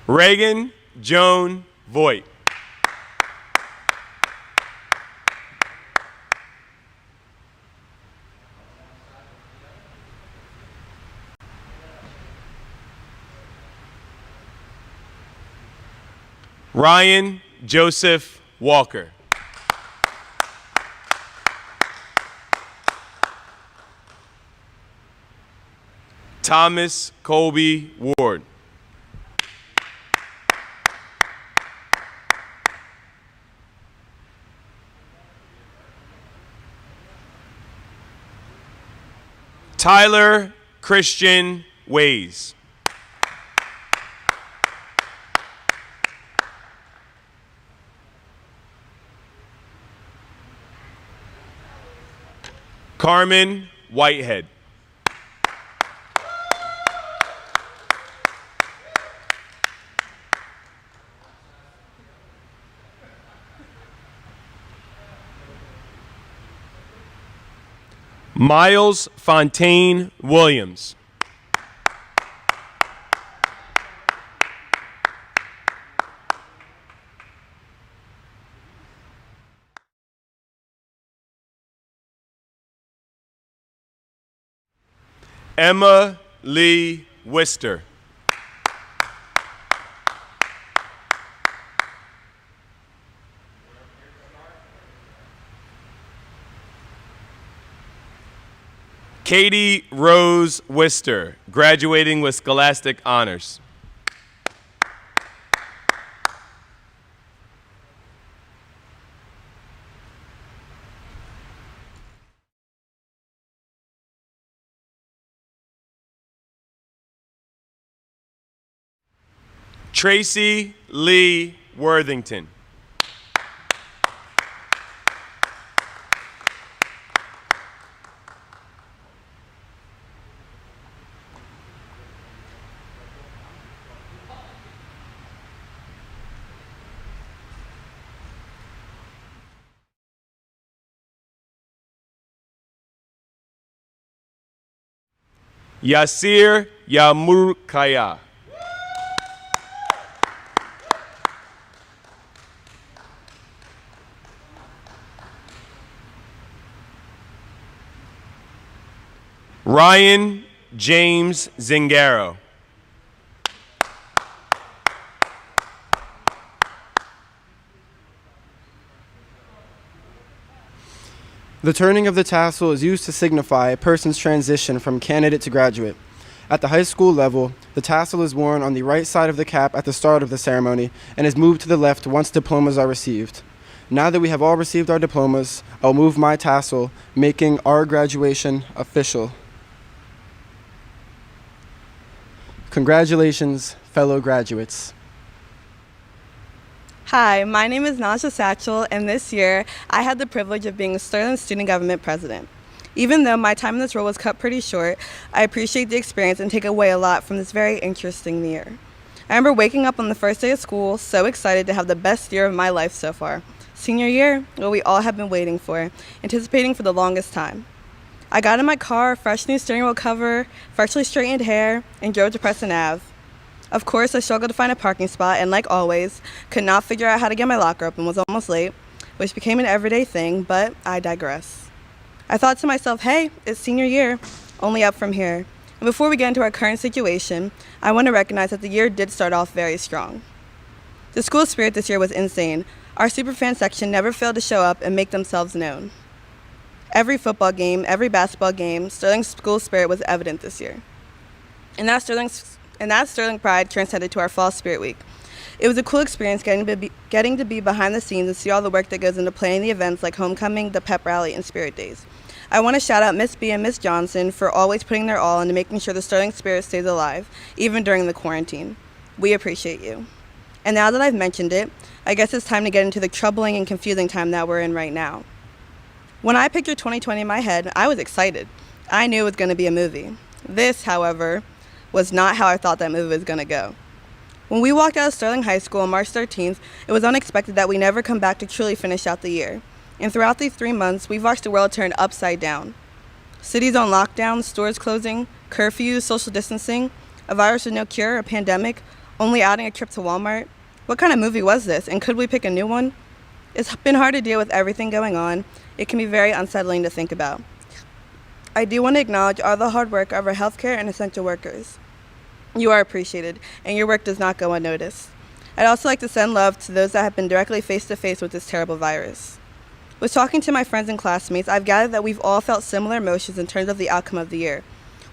Speaker 11: Reagan Joan Voigt. Ryan Joseph Walker. Thomas Colby Ward. Tyler Christian Ways. Carmen Whitehead. Miles Fontaine Williams. Emma Lee Wister. Katie Rose Wister, graduating with Scholastic Honors. Tracy Lee Worthington. Yasir Yamurkaya. Ryan James Zingaro.
Speaker 6: The turning of the tassel is used to signify a person's transition from candidate to graduate. At the high school level, the tassel is worn on the right side of the cap at the start of the ceremony and is moved to the left once diplomas are received. Now that we have all received our diplomas, I'll move my tassel, making our graduation official. Congratulations, fellow graduates.
Speaker 12: Hi, my name is Naja Satchel, and this year I had the privilege of being Sterling Student Government President. Even though my time in this role was cut pretty short, I appreciate the experience and take away a lot from this very interesting year. I remember waking up on the first day of school so excited to have the best year of my life so far. Senior year, what we all have been waiting for, anticipating for the longest time. I got in my car, fresh new steering wheel cover, freshly straightened hair, and drove to Preston Ave. Of course, I struggled to find a parking spot and, like always, could not figure out how to get my locker open, was almost late, which became an everyday thing, but I digress. I thought to myself, hey, it's senior year, only up from here. And before we get into our current situation, I want to recognize that the year did start off very strong. The school spirit this year was insane. Our superfan section never failed to show up and make themselves known. Every football game, every basketball game, Sterling's school spirit was evident this year. And that Sterling pride transcended to our Fall Spirit Week. It was a cool experience getting to be behind the scenes and see all the work that goes into planning the events like Homecoming, the Pep Rally, and Spirit Days. I want to shout out Miss B and Miss Johnson for always putting their all into making sure the Sterling spirit stays alive, even during the quarantine. We appreciate you. And now that I've mentioned it, I guess it's time to get into the troubling and confusing time that we're in right now. When I pictured 2020 in my head, I was excited. I knew it was going to be a movie. This, however, was not how I thought that movie was going to go. When we walked out of Sterling High School on March 13th, it was unexpected that we never come back to truly finish out the year. And throughout these 3 months, we've watched the world turn upside down. Cities on lockdown, stores closing, curfews, social distancing, a virus with no cure, a pandemic, only adding a trip to Walmart. What kind of movie was this, and could we pick a new one? It's been hard to deal with everything going on. It can be very unsettling to think about. I do want to acknowledge all the hard work of our healthcare and essential workers. You are appreciated, and your work does not go unnoticed. I'd also like to send love to those that have been directly face-to-face with this terrible virus. With talking to my friends and classmates, I've gathered that we've all felt similar emotions in terms of the outcome of the year.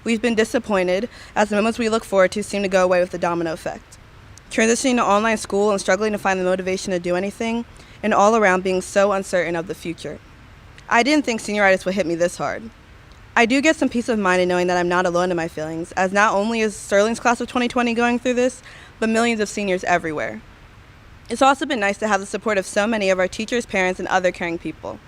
Speaker 12: We've been disappointed, as the moments we look forward to seem to go away with the domino effect. Transitioning to online school and struggling to find the motivation to do anything, and all around being so uncertain of the future. I didn't think senioritis would hit me this hard. I do get some peace of mind in knowing that I'm not alone in my feelings, as not only is Sterling's class of 2020 going through this, but millions of seniors everywhere. It's also been nice to have the support of so many of our teachers, parents, and other caring people.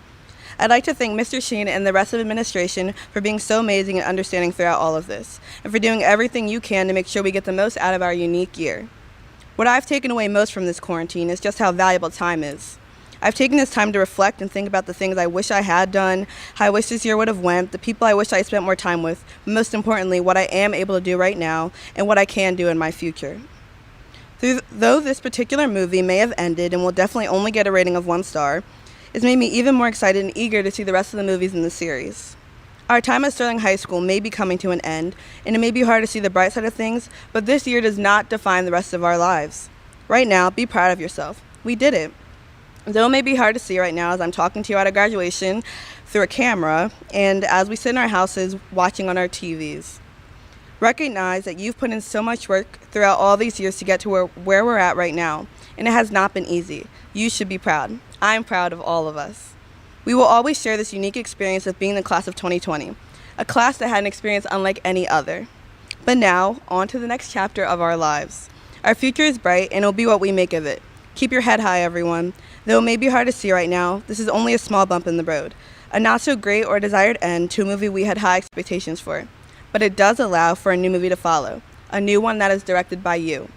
Speaker 12: I'd like to thank Mr. Sheen and the rest of the administration for being so amazing and understanding throughout all of this, and for doing everything you can to make sure we get the most out of our unique year. What I've taken away most from this quarantine is just how valuable time is. I've taken this time to reflect and think about the things I wish I had done, how I wish this year would have went, the people I wish I spent more time with, but most importantly, what I am able to do right now and what I can do in my future. Though this particular movie may have ended and will definitely only get a rating of 1 star, it's made me even more excited and eager to see the rest of the movies in the series. Our time at Sterling High School may be coming to an end, and it may be hard to see the bright side of things, but this year does not define the rest of our lives. Right now, be proud of yourself. We did it. Though it may be hard to see right now as I'm talking to you at a graduation through a camera and as we sit in our houses watching on our TVs. Recognize that you've put in so much work throughout all these years to get to where we're at right now, and it has not been easy. You should be proud. I'm proud of all of us. We will always share this unique experience of being the class of 2020, a class that had an experience unlike any other. But now, on to the next chapter of our lives. Our future is bright, and it'll be what we make of it. Keep your head high, everyone. Though it may be hard to see right now, this is only a small bump in the road, a not-so-great or desired end to a movie we had high expectations for. But it does allow for a new movie to follow, a new one that is directed by you.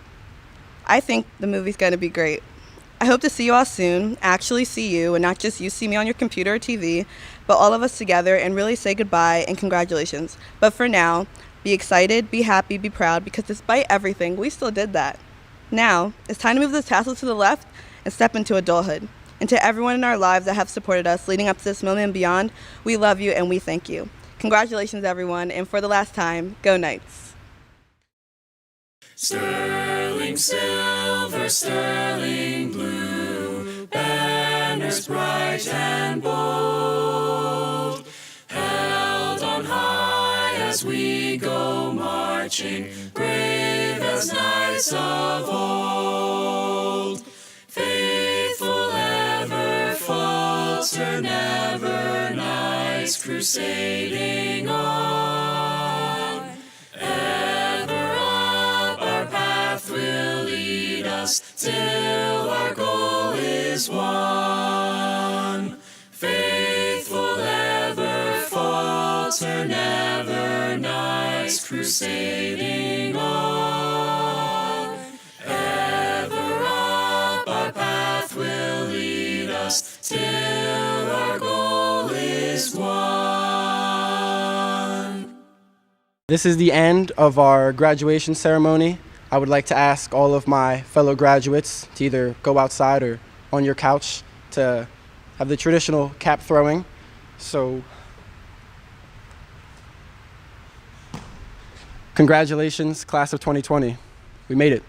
Speaker 12: I think the movie's going to be great. I hope to see you all soon, actually see you, and not just you see me on your computer or TV, but all of us together and really say goodbye and congratulations. But for now, be excited, be happy, be proud, because despite everything, we still did that. Now, it's time to move the tassel to the left and step into adulthood. And to everyone in our lives that have supported us leading up to this moment and beyond, we love you and we thank you. Congratulations, everyone, and for the last time, go Knights.
Speaker 5: Sterling silver, sterling blue, banners bright and bold, held on high as we go marching, brave as knights of old. Faithful ever, falter never, knights crusading on, ever till our goal is won. Faithful ever, falter never, knights crusading on. Ever up our path will lead us till our goal is won.
Speaker 6: This is the end of our graduation ceremony. I would like to ask all of my fellow graduates to either go outside or on your couch to have the traditional cap throwing. So, congratulations, class of 2020. We made it.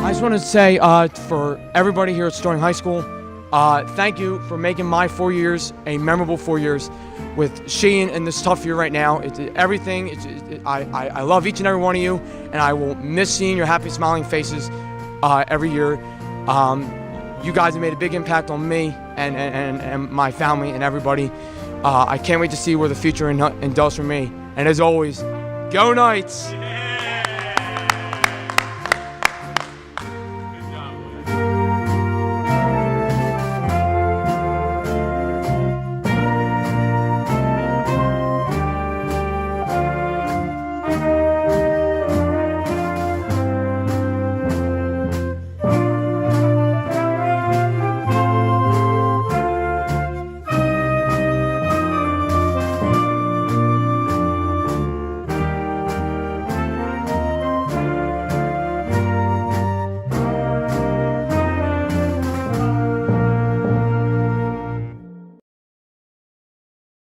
Speaker 13: I just want to say for everybody here at Sterling High School, thank you for making my 4 years a memorable 4 years with Sheehan in this tough year right now. It's everything. I love each and every one of you, and I will miss seeing your happy, smiling faces every year. You guys have made a big impact on me and my family and everybody. I can't wait to see where the future does for me. And as always, go Knights!